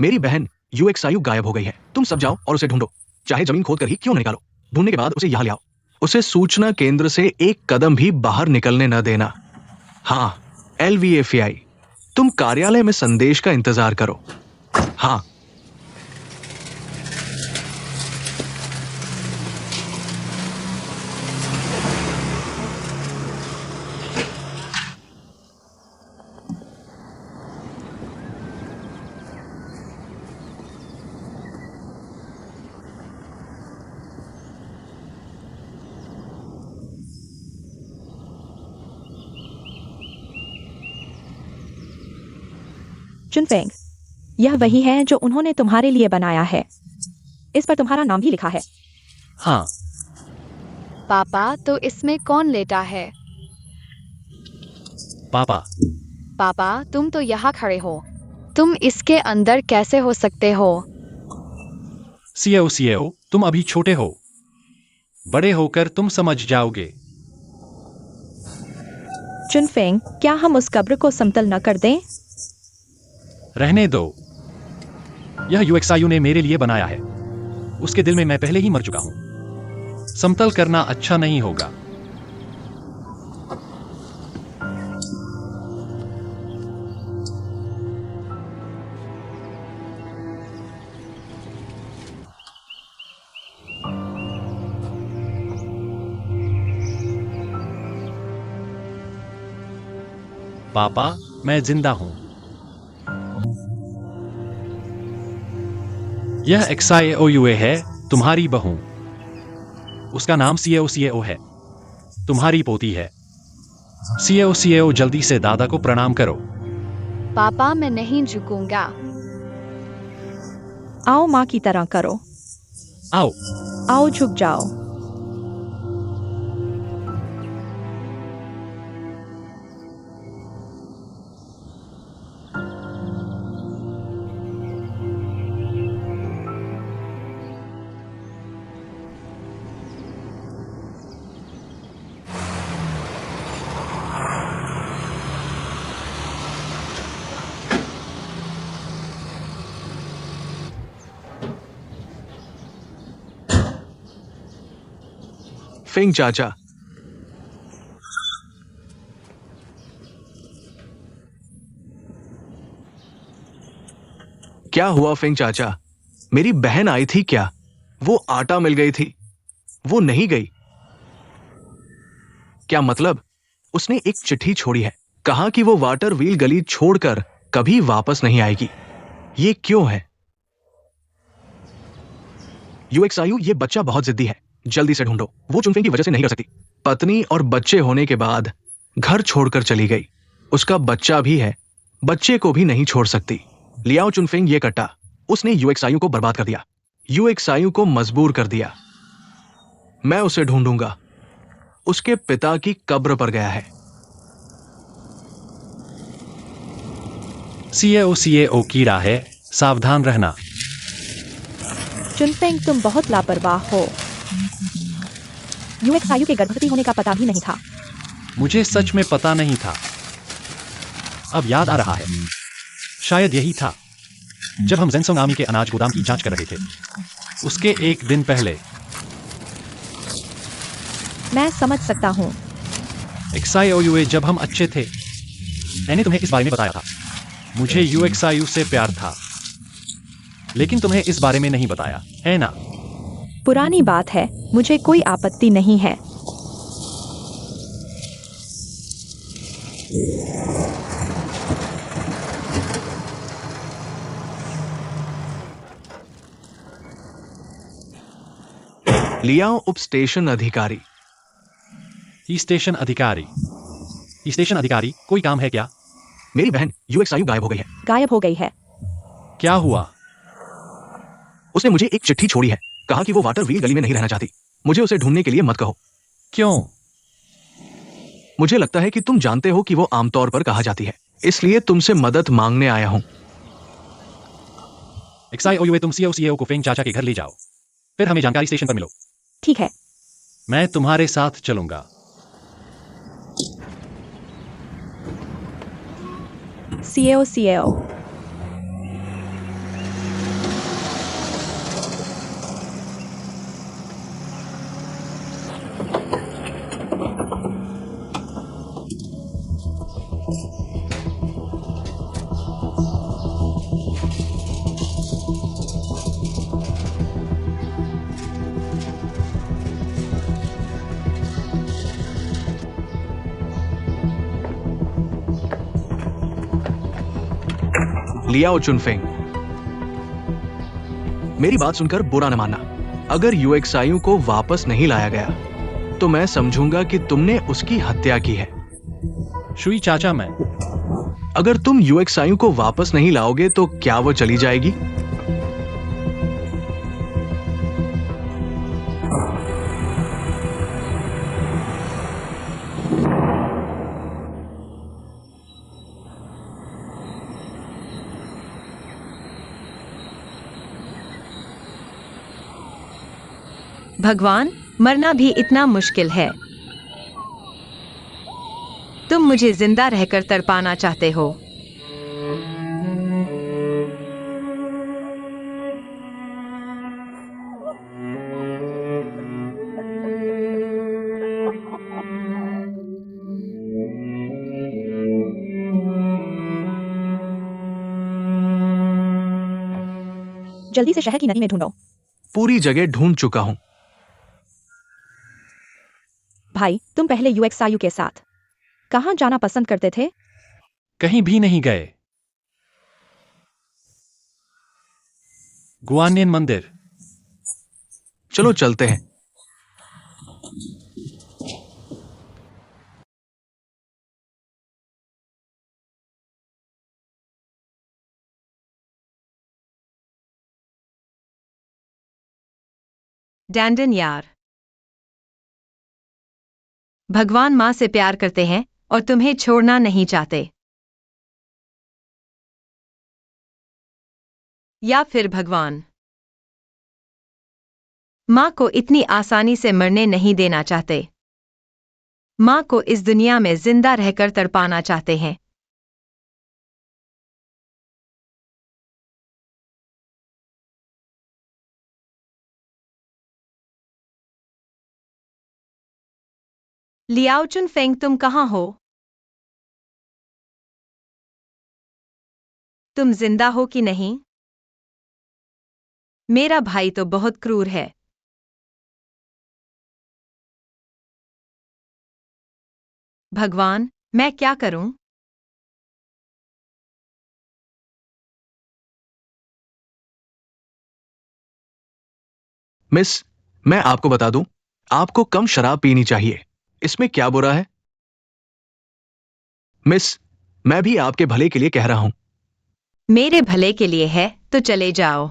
मेरी बहन यूएक्सआयू गायब हो गई है। तुम सब जाओ और उसे ढूंढो, चाहे जमीन खोद कर ही क्यों न निकालो। ढूंढने के बाद उसे यहाँ ले आओ। उसे सूचना केंद्र से एक कदम भी बाहर निकलने न देना। हाँ, LVFI, तुम कार्यालय में संदेश का इंतजार करो। हाँ। चुनफेंग, यह वही है जो उन्होंने तुम्हारे लिए बनाया है। इस पर तुम्हारा नाम भी लिखा है। हाँ। पापा, तो इसमें कौन लेटा है? पापा। पापा, तुम तो यहाँ खड़े हो। तुम इसके अंदर कैसे हो सकते हो? सीएओ, तुम अभी छोटे हो। बड़े होकर तुम समझ जाओगे। चुनफेंग, क्या हम उस कब्र को समतल न कर दें? रहने दो। यह यूएक्सआयू ने मेरे लिए बनाया है। उसके दिल में मैं पहले ही मर चुका हूं। समतल करना अच्छा नहीं होगा। पापा, मैं जिंदा हूं। यह XIOUA है, तुम्हारी बहू। उसका नाम CAO है। तुम्हारी पोती है। CAO, जल्दी से दादा को प्रणाम करो। पापा, मैं नहीं झुकूंगा। आओ, माँ की तरह करो। आओ। आओ, झुक जाओ। फेंग चाचा, क्या हुआ फेंग चाचा? मेरी बहन आई थी क्या? वो आटा मिल गई थी, वो नहीं गई। क्या मतलब? उसने एक चिट्ठी छोड़ी है, कहा कि वो वाटर व्हील गली छोड़कर कभी वापस नहीं आएगी। ये क्यों है? यूएक्सआयू, ये बच्चा बहुत जिद्दी है, जल्दी से ढूंढो। वो चुनफेंग की वजह से नहीं कर सकती। पत्नी और बच्चे होने के बाद घर छोड़कर चली गई। उसका बच्चा भी है, बच्चे को भी नहीं छोड़ सकती। लियाओ चुनफेंग, ये कट्टा। उसने यूएक्सआयू को बर्बाद कर दिया, यूएक्सआयू को मजबूर कर दिया। मैं उसे ढूंढूंगा। उसके पिता की कब्र पर गया है। CAO कीड़ा है, सावधान रहना। चुनफेंग, तुम बहुत लापरवाह हो। यूएक्सआयू के गर्भवती होने का पता भी नहीं था। मुझे सच में पता नहीं था। अब याद आ रहा है, शायद यही था जब हम जेंसोंग आर्मी के अनाज गोदाम की जांच कर रहे थे। उसके एक दिन पहले। मैं समझ सकता हूँ। XIOUA जब हम अच्छे थे, मैंने तुम्हें इस बारे में बताया था। मुझे UXIU से प्यार था, लेकिन तुम्हें इस बारे में नहीं बताया, है ना? पुरानी बात है, मुझे कोई आपत्ति नहीं है। लियाओ उप स्टेशन अधिकारी। ई स्टेशन अधिकारी। ई स्टेशन अधिकारी, कोई काम है क्या? मेरी बहन UXIU गायब हो गई है। गायब हो गई है। क्या हुआ? उसने मुझे एक चिट्ठी छोड़ी है, कहा कि वो वाटर व्हील गली में नहीं रहना चाहती। मुझे उसे ढूंढने के लिए मत कहो। क्यों? मुझे लगता है कि तुम जानते हो कि वो आमतौर पर कहा जाती है, इसलिए तुमसे मदद मांगने आया हूं। XIOUA, तुम CEO को फेंग चाचा के घर ले जाओ, फिर हमें जानकारी स्टेशन पर मिलो। ठीक है। मैं तुम्हारे साथ चलूंगा। CEO। लियाओ चुनफेंग, मेरी बात सुनकर बुरा न मानना। अगर UXIU को वापस नहीं लाया गया, तो मैं समझूंगा कि तुमने उसकी हत्या की है। शुई चाचा, मैं अगर तुम UXIU को वापस नहीं लाओगे तो क्या वो चली जाएगी? भगवान, मरना भी इतना मुश्किल है। तुम मुझे जिंदा रहकर तड़पाना चाहते हो। जल्दी से शहर की नदी में ढूंढो। पूरी जगह ढूंढ चुका हूं। भाई, तुम पहले UXIU के साथ कहाँ जाना पसंद करते थे? कहीं भी नहीं गए। गुआनियन मंदिर। चलो चलते हैं। डैंडन यार, भगवान माँ से प्यार करते हैं और तुम्हें छोड़ना नहीं चाहते। या फिर भगवान माँ को इतनी आसानी से मरने नहीं देना चाहते। माँ को इस दुनिया में जिंदा रहकर तड़पाना चाहते हैं। लियाओ चुनफेंग, तुम कहाँ हो? तुम जिंदा हो कि नहीं? मेरा भाई तो बहुत क्रूर है। भगवान, मैं क्या करूं? मिस, मैं आपको बता दूं, आपको कम शराब पीनी चाहिए। इसमें क्या बुरा है? मिस, मैं भी आपके भले के लिए कह रहा हूं। मेरे भले के लिए है तो चले जाओ।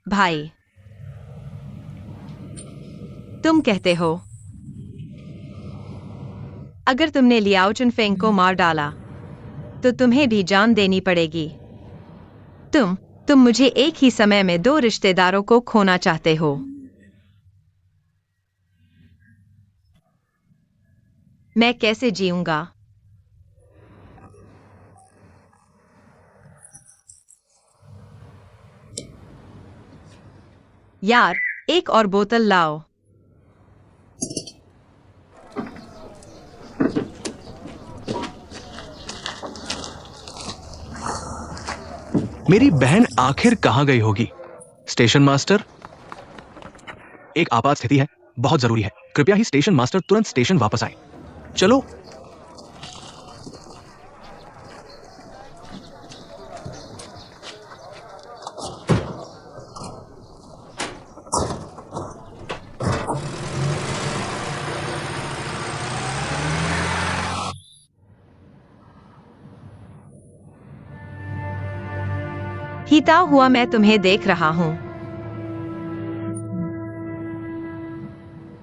भाई, तुम कहते हो अगर तुमने लियाओ चुनफेंग को मार डाला तो तुम्हें भी जान देनी पड़ेगी। तुम मुझे एक ही समय में 2 रिश्तेदारों को खोना चाहते हो। मैं कैसे जीऊंगा? यार, एक और बोतल लाओ। मेरी बहन आखिर कहां गई होगी? स्टेशन मास्टर, एक आपात स्थिति है, बहुत जरूरी है। कृपया ही स्टेशन मास्टर तुरंत स्टेशन वापस आए। चलो। हीता हुआ मैं तुम्हें देख रहा हूं।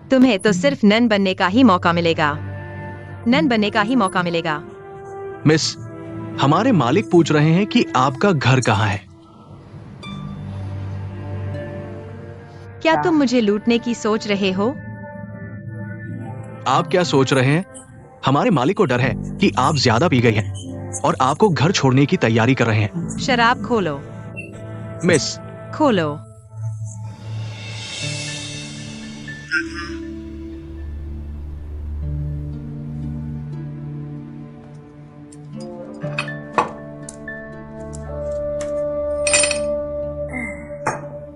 तुम्हें तो सिर्फ नन बनने का ही मौका मिलेगा। नन बनने का ही मौका मिलेगा। मिस, हमारे मालिक पूछ रहे हैं कि आपका घर कहां है। क्या तुम मुझे लूटने की सोच रहे हो? आप क्या सोच रहे हैं? हमारे मालिक को डर है कि आप ज्यादा पी गई हैं और आपको घर छोड़ने की तैयारी कर रहे हैं। शराब खोलो। मिस, खोलो।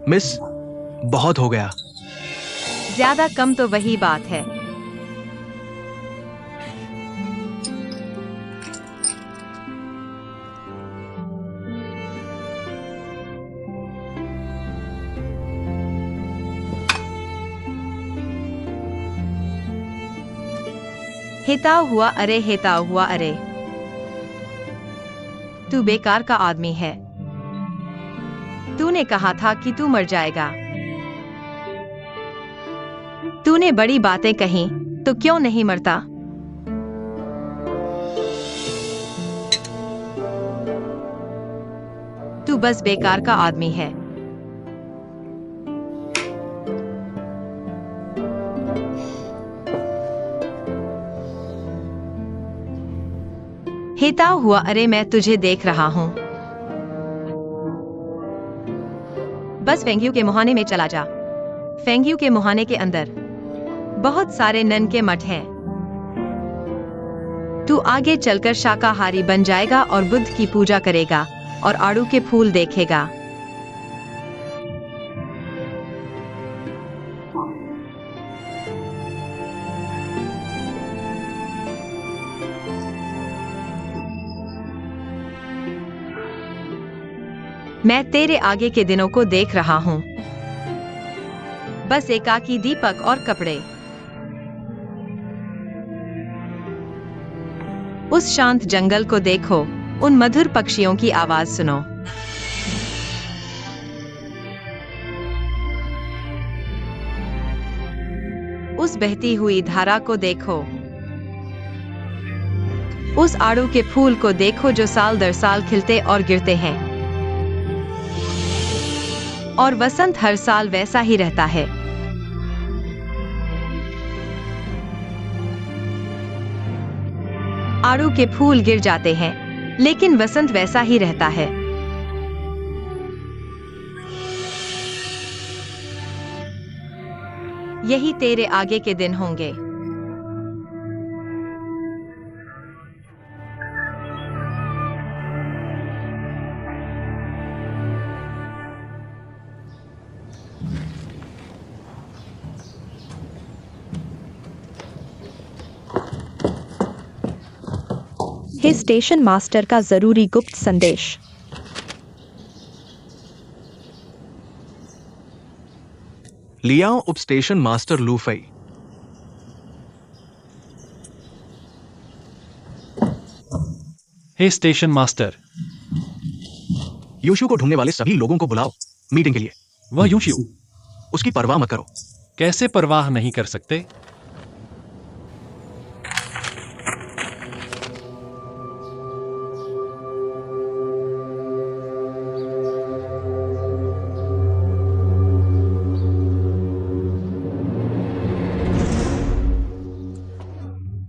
मिस, बहुत हो गया। ज्यादा कम तो वही बात है। हेताव हुआ अरे, हेताव हुआ अरे। तू बेकार का आदमी है। तूने कहा था कि तू मर जाएगा। तूने बड़ी बातें कही, तो क्यों नहीं मरता? तू बस बेकार का आदमी है। हेताव हुआ अरे, मैं तुझे देख रहा हूं। बस फेंग्यू के मुहाने में चला जा। फेंग्यू के मुहाने के अंदर बहुत सारे नन के मठ हैं। तू आगे चलकर शाकाहारी बन जाएगा और बुद्ध की पूजा करेगा और आड़ू के फूल देखेगा। मैं तेरे आगे के दिनों को देख रहा हूं। बस एकाकी दीपक और कपड़े। उस शांत जंगल को देखो, उन मधुर पक्षियों की आवाज सुनो। उस बहती हुई धारा को देखो। उस आड़ू के फूल को देखो जो साल दर साल खिलते और गिरते हैं। और वसंत हर साल वैसा ही रहता है। आड़ू के फूल गिर जाते हैं, लेकिन वसंत वैसा ही रहता है। यही तेरे आगे के दिन होंगे। हे स्टेशन मास्टर का जरूरी गुप्त संदेश। लियाओ उप स्टेशन मास्टर लूफई। हे स्टेशन मास्टर, यूशु को ढूंढने वाले सभी लोगों को बुलाओ मीटिंग के लिए। वह यूशियो उसकी परवाह मत करो। कैसे परवाह नहीं कर सकते?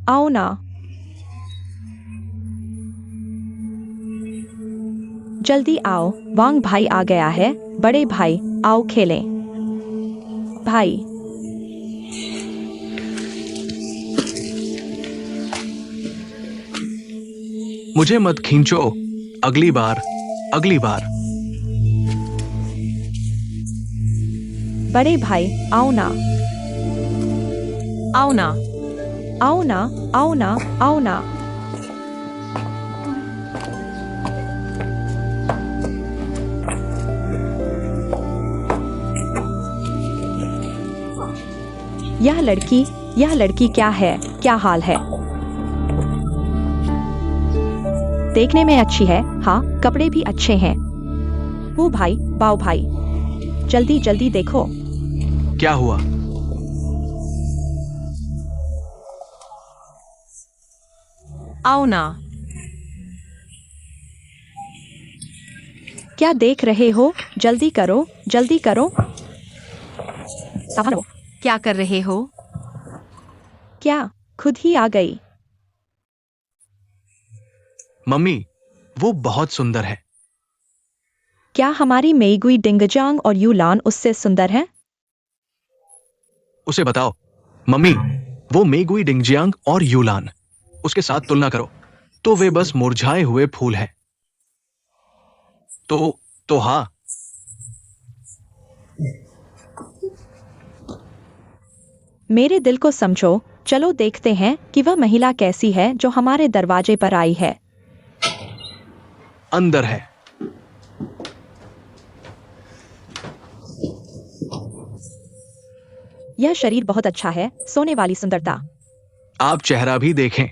आओ ना। जल्दी आओ, वांग भाई आ गया है। बड़े भाई, आओ खेलें। भाई। मुझे मत खींचो। अगली बार, अगली बार। बड़े भाई, आओ ना, आओ ना। आओ ना, आओ ना, आओ ना। यह लड़की क्या है? क्या हाल है? देखने में अच्छी है, हाँ, कपड़े भी अच्छे हैं। वो भाई, बाओ भाई, जल्दी जल्दी देखो। क्या हुआ? आओ ना। क्या देख रहे हो? जल्दी करो, जल्दी करो। सावधान हो। क्या कर रहे हो? क्या खुद ही आ गई? मम्मी, वो बहुत सुंदर है। क्या हमारी मेईगुई डिंगजांग और यूलान उससे सुंदर हैं? उसे बताओ। मम्मी, वो मेगुई डिंगजियांग और यूलान, उसके साथ तुलना करो तो वे बस मुरझाए हुए फूल हैं। तो हाँ। मेरे दिल को समझो। चलो देखते हैं कि वह महिला कैसी है जो हमारे दरवाजे पर आई है। अंदर है। यह शरीर बहुत अच्छा है, सोने वाली सुंदरता। आप चेहरा भी देखें।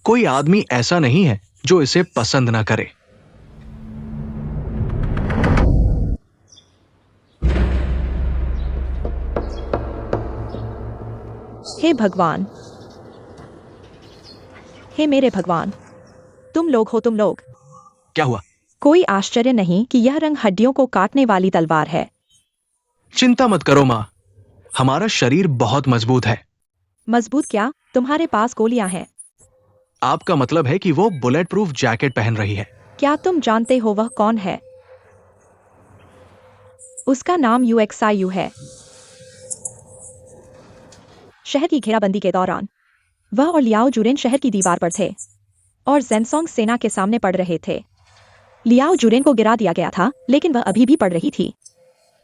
कोई आदमी ऐसा नहीं है जो इसे पसंद ना करे। हे भगवान, हे मेरे भगवान, तुम लोग हो, तुम लोग। क्या हुआ? कोई आश्चर्य नहीं कि यह रंग हड्डियों को काटने वाली तलवार है। चिंता मत करो मां, हमारा शरीर बहुत मजबूत है। मजबूत क्या? तुम्हारे पास गोलियां हैं। आपका मतलब है कि वो बुलेट प्रूफ जैकेट पहन रही है? क्या तुम जानते हो वह कौन है? उसका नाम यूएक्सआईयू है। शहर की घेराबंदी के दौरान वह और लियाओ जुरेन शहर की दीवार पर थे और जेनसोंग सेना के सामने पड़ रहे थे। लियाओ जुरेन को गिरा दिया गया था, लेकिन वह अभी भी पड़ रही थी।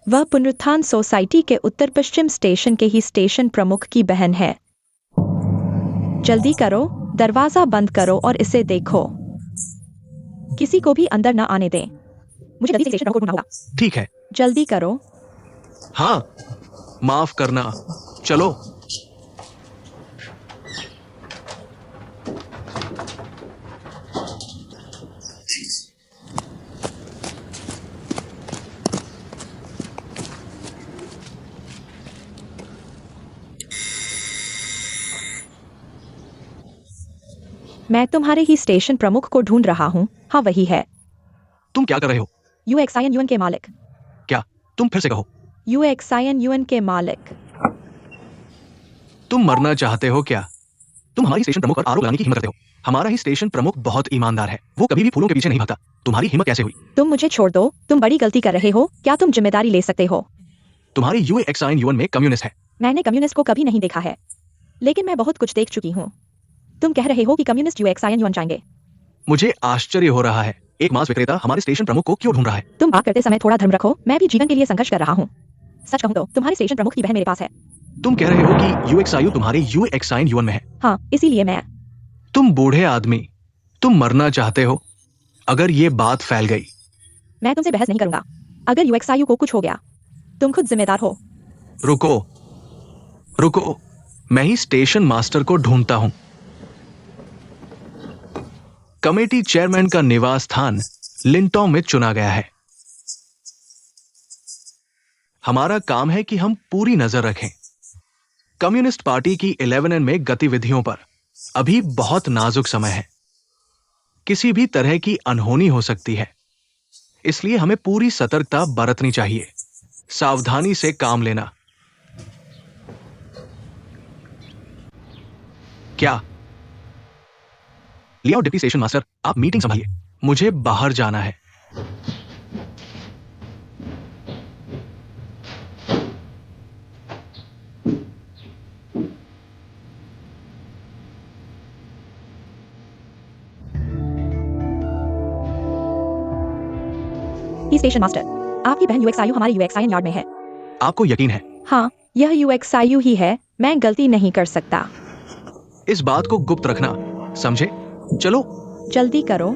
वह पुनरुत्थान सोसाइटी के उत्तर पश्चिम स्टेशन के ही स्टेशन प्रमुख की बहन है। जल्दी करो, दरवाजा बंद करो और इसे देखो। किसी को भी अंदर न आने दें। मुझे जल्दी से स्टेशन प्रमुख को ढूंढना होगा। ठीक है। जल्दी करो। हाँ, माफ करना। चलो। मैं तुम्हारे ही स्टेशन प्रमुख को ढूंढ रहा हूँ। हाँ, वही है। तुम क्या कर रहे हो? यूएक्सआईएन के मालिक। क्या? तुम फिर से कहो। यूएक्सआईएन के मालिक। तुम मरना चाहते हो क्या? तुम हमारी स्टेशन प्रमुख पर आरोप लगाने की हिम्मत करते हो। हमारा ही स्टेशन प्रमुख बहुत ईमानदार है, वो कभी भी फूलों के पीछे नहीं भागता। तुम्हारी हिम्मत कैसे हुई? तुम मुझे छोड़ दो, तुम बड़ी गलती कर रहे हो। क्या तुम जिम्मेदारी ले सकते हो? तुम्हारी यूएक्सआईएन में कम्युनिस्ट है। मैंने कम्युनिस्ट को कभी नहीं देखा है, लेकिन मैं बहुत कुछ देख चुकी हूँ। तुम कह रहे हो कि कम्युनिस्ट यूएक्सआईएन जाएंगे? मुझे आश्चर्य हो रहा है, एक मांस विक्रेता हमारे स्टेशन प्रमुख को क्यों ढूंढ रहा है? तुम बात करते समय थोड़ा धर्म रखो। मैं भी जीवन के लिए संघर्ष कर रहा हूँ। सच कहूँ तो तुम्हारे स्टेशन प्रमुख की बहन मेरे पास है। तुम कह रहे हो कि यूएक्सआईयू तुम्हारे यूएक्सआईएन में है? हाँ, इसीलिए मैं। तुम बूढ़े आदमी, तुम मरना चाहते हो? अगर ये बात फैल गई। मैं तुमसे बहस नहीं करूंगा। अगर यूएक्सआईयू को कुछ हो गया, तुम खुद जिम्मेदार हो। रुको, रुको, मैं ही स्टेशन मास्टर को ढूंढता हूं। कमेटी चेयरमैन का निवास स्थान लिंटों में चुना गया है। हमारा काम है कि हम पूरी नजर रखें। कम्युनिस्ट पार्टी की 11N में गतिविधियों पर अभी बहुत नाजुक समय है। किसी भी तरह की अनहोनी हो सकती है, इसलिए हमें पूरी सतर्कता बरतनी चाहिए, सावधानी से काम लेना। क्या? लियाओ डिप्टी स्टेशन मास्टर, आप मीटिंग संभालिए, मुझे बाहर जाना है। ही स्टेशन मास्टर। आपकी बहन यूएक्सआईयू हमारे यूएक्सआईएन यार्ड में है। आपको यकीन है? हाँ, यह यूएक्सआईयू ही है, मैं गलती नहीं कर सकता। इस बात को गुप्त रखना, समझे? चलो। जल्दी करो।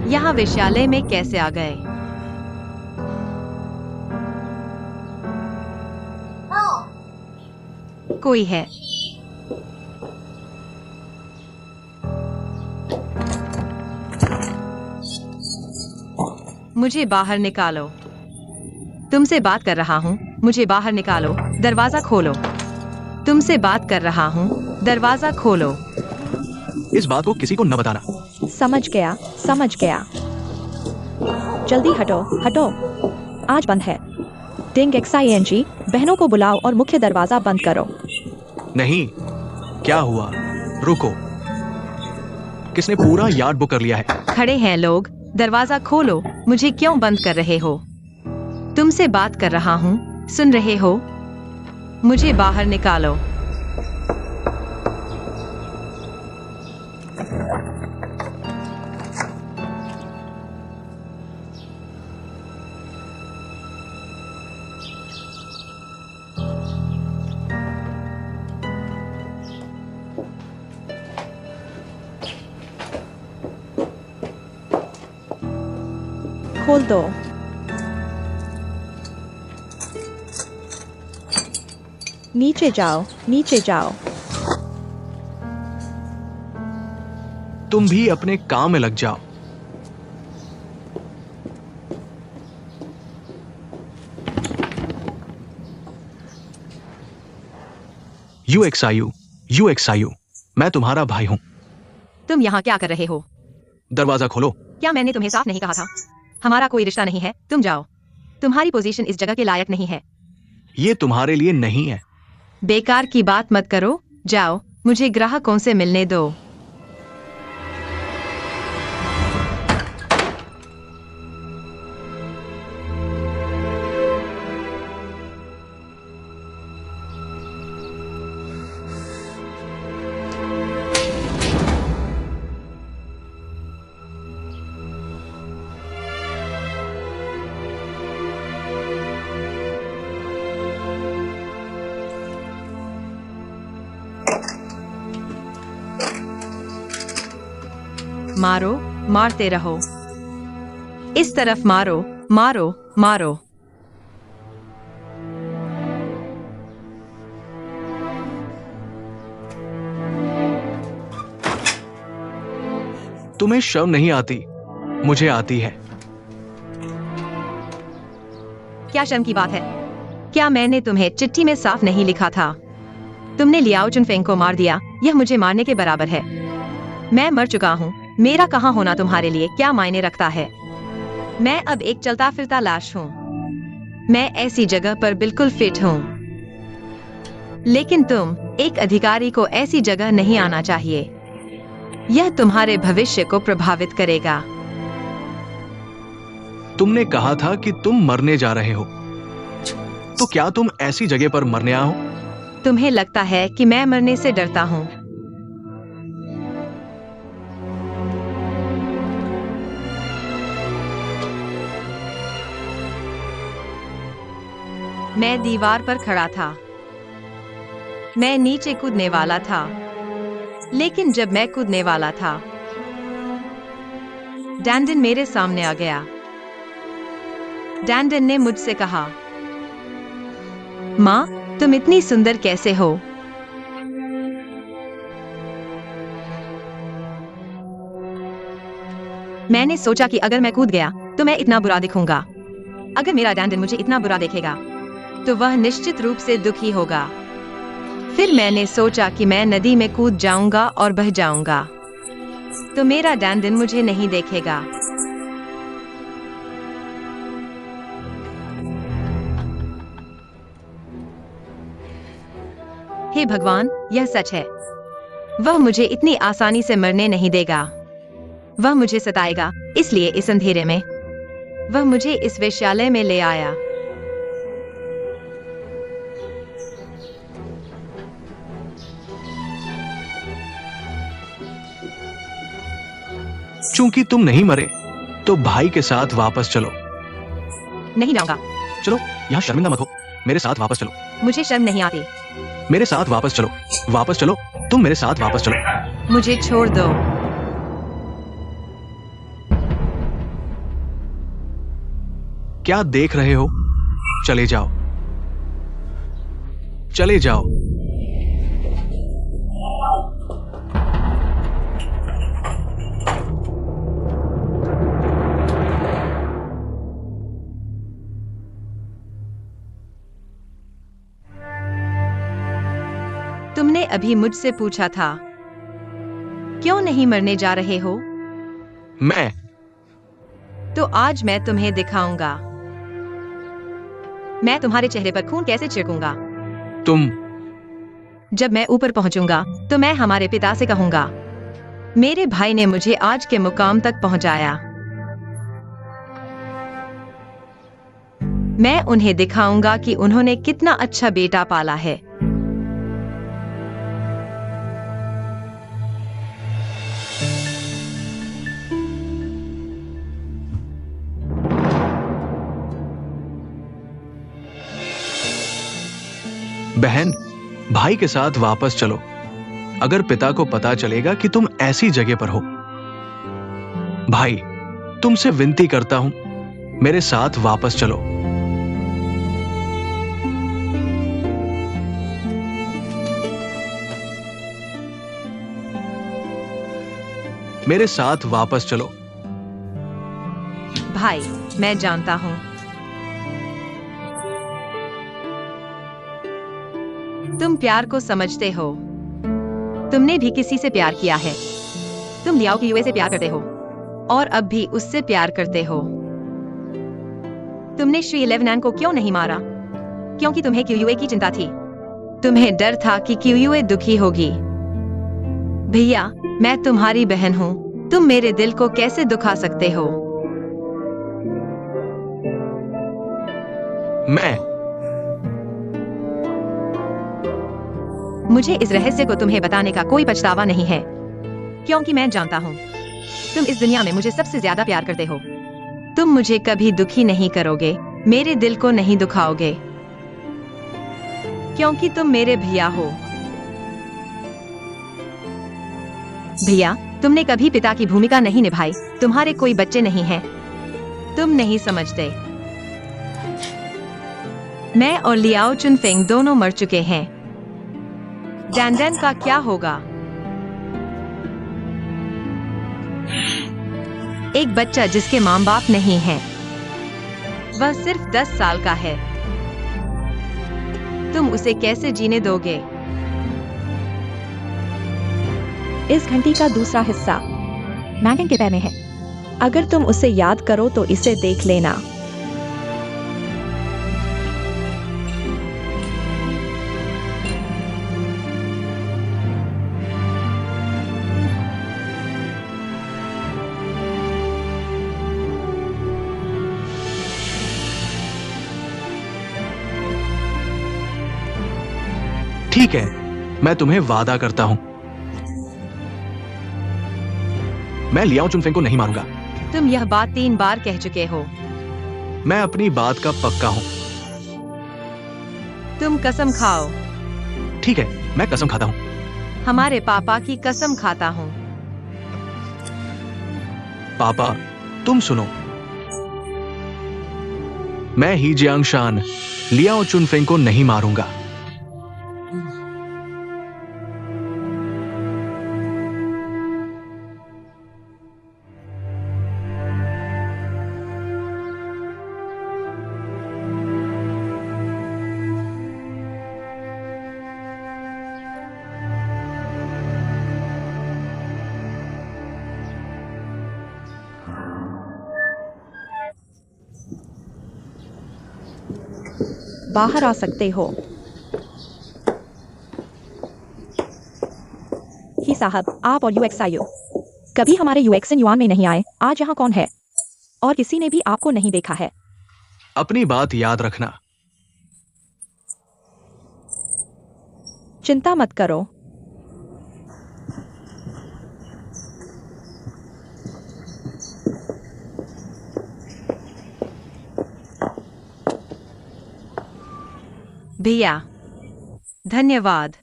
यहाँ विश्यालय में कैसे आ गए? कोई है? मुझे बाहर निकालो। तुमसे बात कर रहा हूँ, मुझे बाहर निकालो। दरवाजा खोलो। तुमसे बात कर रहा हूँ, दरवाजा खोलो। इस बात को किसी को न बताना। समझ गया, समझ गया। जल्दी हटो, हटो। आज बंद है। डिंग एक्सआईएनजी, बहनों को बुलाओ और मुख्य दरवाजा बंद करो। नहीं, क्या हुआ? रुको। किसने पूरा यार्ड बुक कर लिया है? खड़े हैं लोग, दरवाजा खोलो। मुझे क्यों बंद कर रहे हो? तुमसे बात कर रहा हूँ, सुन रहे हो? मुझे बाहर निकालो। खोल दो। नीचे जाओ, नीचे जाओ। तुम भी अपने काम में लग जाओ। यूएक्सआईयू, मैं तुम्हारा भाई हूं। तुम यहाँ क्या कर रहे हो? दरवाजा खोलो। क्या मैंने तुम्हें साफ नहीं कहा था? हमारा कोई रिश्ता नहीं है, तुम जाओ। तुम्हारी पोजीशन इस जगह के लायक नहीं है। ये तुम्हारे लिए नहीं है। बेकार की बात मत करो, जाओ। मुझे ग्राहकों से मिलने दो। मारो, मारते रहो। इस तरफ मारो, मारो, मारो। तुम्हें शर्म नहीं आती? मुझे आती है। क्या शर्म की बात है? क्या मैंने तुम्हें चिट्ठी में साफ नहीं लिखा था? तुमने लियाओ चुनफेंग को मार दिया, यह मुझे मारने के बराबर है। मैं मर चुका हूँ, मेरा कहाँ होना तुम्हारे लिए क्या मायने रखता है? मैं अब एक चलता फिरता लाश हूँ। मैं ऐसी जगह पर बिल्कुल फिट हूँ। लेकिन तुम, एक अधिकारी को ऐसी जगह नहीं आना चाहिए। यह तुम्हारे भविष्य को प्रभावित करेगा। तुमने कहा था कि तुम मरने जा रहे हो, तो क्या तुम ऐसी जगह पर मरने आओ? तुम्हें लगता है कि मैं मरने से डरता हूँ? मैं दीवार पर खड़ा था। मैं नीचे कूदने वाला था, लेकिन जब मैं कूदने वाला था, डैंडन मेरे सामने आ गया। डैंडन ने मुझसे कहा, माँ, तुम इतनी सुंदर कैसे हो? मैंने सोचा कि अगर मैं कूद गया तो मैं इतना बुरा दिखूंगा। अगर मेरा डैंडन मुझे इतना बुरा देखेगा तो वह निश्चित रूप से दुखी होगा। फिर मैंने सोचा कि मैं नदी में कूद जाऊंगा और बह जाऊंगा, तो मेरा डैंडन मुझे नहीं देखेगा। हे भगवान, यह सच है। वह मुझे इतनी आसानी से मरने नहीं देगा। वह मुझे सताएगा, इसलिए इस अंधेरे में वह मुझे इस वेश्यालय में ले आया। चूंकि तुम नहीं मरे तो भाई के साथ वापस चलो। नहीं जाऊंगा। चलो, यहाँ शर्मिंदा मत हो, मेरे साथ वापस चलो। मुझे शर्म नहीं आती। मेरे साथ वापस चलो, वापस चलो, तुम मेरे साथ वापस चलो। मुझे छोड़ दो। क्या देख रहे हो? चले जाओ, चले जाओ। तुमने अभी मुझसे पूछा था क्यों नहीं मरने जा रहे हो? मैं तो आज मैं तुम्हें दिखाऊंगा। मैं तुम्हारे चेहरे पर खून कैसे छिड़कूंगा। तुम जब मैं ऊपर पहुंचूंगा तो मैं हमारे पिता से कहूंगा, मेरे भाई ने मुझे आज के मुकाम तक पहुंचाया। मैं उन्हें दिखाऊंगा कि उन्होंने कितना अच्छा बेटा पाला है। बहन, भाई के साथ वापस चलो। अगर पिता को पता चलेगा कि तुम ऐसी जगह पर हो। भाई, तुमसे विनती करता हूं, मेरे साथ वापस चलो। मेरे साथ वापस चलो। भाई, मैं जानता हूं तुम प्यार को समझते हो। तुमने भी किसी से प्यार किया है। तुम लियाओ की यूए से प्यार करते हो और अब भी उससे प्यार करते हो। तुमने श्री 11 को क्यों नहीं मारा? क्योंकि तुम्हें क्यूयूए की चिंता थी। तुम्हें डर था कि क्यूयूए दुखी होगी। भैया, मैं तुम्हारी बहन हूँ। तुम मेरे दिल को कैसे दुखा सकते हो? मुझे इस रहस्य को तुम्हें बताने का कोई पछतावा नहीं है, क्योंकि मैं जानता हूँ तुम इस दुनिया में मुझे सबसे ज्यादा प्यार करते हो। तुम मुझे कभी दुखी नहीं करोगे, मेरे दिल को नहीं दुखाओगे, क्योंकि तुम मेरे भैया हो। भैया, तुमने कभी पिता की भूमिका नहीं निभाई। तुम्हारे कोई बच्चे नहीं हैं। तुम नहीं समझते। मैं और लियाओ चुनफेंग दोनों मर चुके हैं। डैन का क्या होगा? एक बच्चा जिसके माँ बाप नहीं हैं, वह सिर्फ 10 साल का है। तुम उसे कैसे जीने दोगे? इस घंटी का दूसरा हिस्सा मैगन के पैर में है। अगर तुम उसे याद करो तो इसे देख लेना। ठीक है, मैं तुम्हें वादा करता हूं, मैं लियाओ चुनफेंग को नहीं मारूंगा। तुम यह बात 3 बार कह चुके हो। मैं अपनी बात का पक्का हूं। तुम कसम खाओ। ठीक है, मैं कसम खाता हूं। हमारे पापा की कसम खाता हूँ। पापा, तुम सुनो। मैं ही जियांगशान लियाओ चुनफेंग को नहीं मारूंगा। बाहर आ सकते हो। He साहब, आप और UXIU कभी हमारे UXN युआन में नहीं आए। आज यहाँ कौन है? और किसी ने भी आपको नहीं देखा है। अपनी बात याद रखना। चिंता मत करो। भैया, धन्यवाद।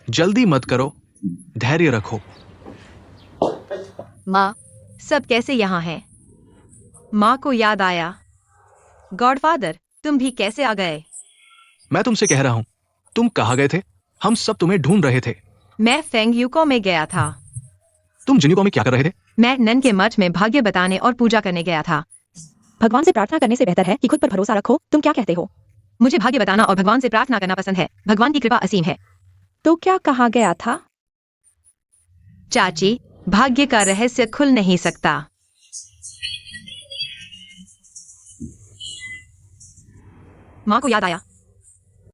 जल्दी मत करो, धैर्य रखो। माँ, सब कैसे यहाँ हैं? माँ को याद आया। गॉडफादर, तुम भी कैसे आ गए? मैं तुमसे कह रहा हूं, तुम कहाँ गए थे? हम सब तुम्हें ढूंढ रहे थे। मैं फेंगयुको में गया था। तुम जिनिको में क्या कर रहे थे? मैं नन के मठ में भाग्य बताने और पूजा करने गया था। भगवान से प्रार्थना करने से बेहतर है कि खुद पर भरोसा रखो। तुम क्या कहते हो? मुझे भाग्य बताना और भगवान से प्रार्थना करना पसंद है। भगवान की कृपा असीम है। तो क्या कहा गया था? चाची, भाग्य का रहस्य खुल नहीं सकता। माँ को याद आया।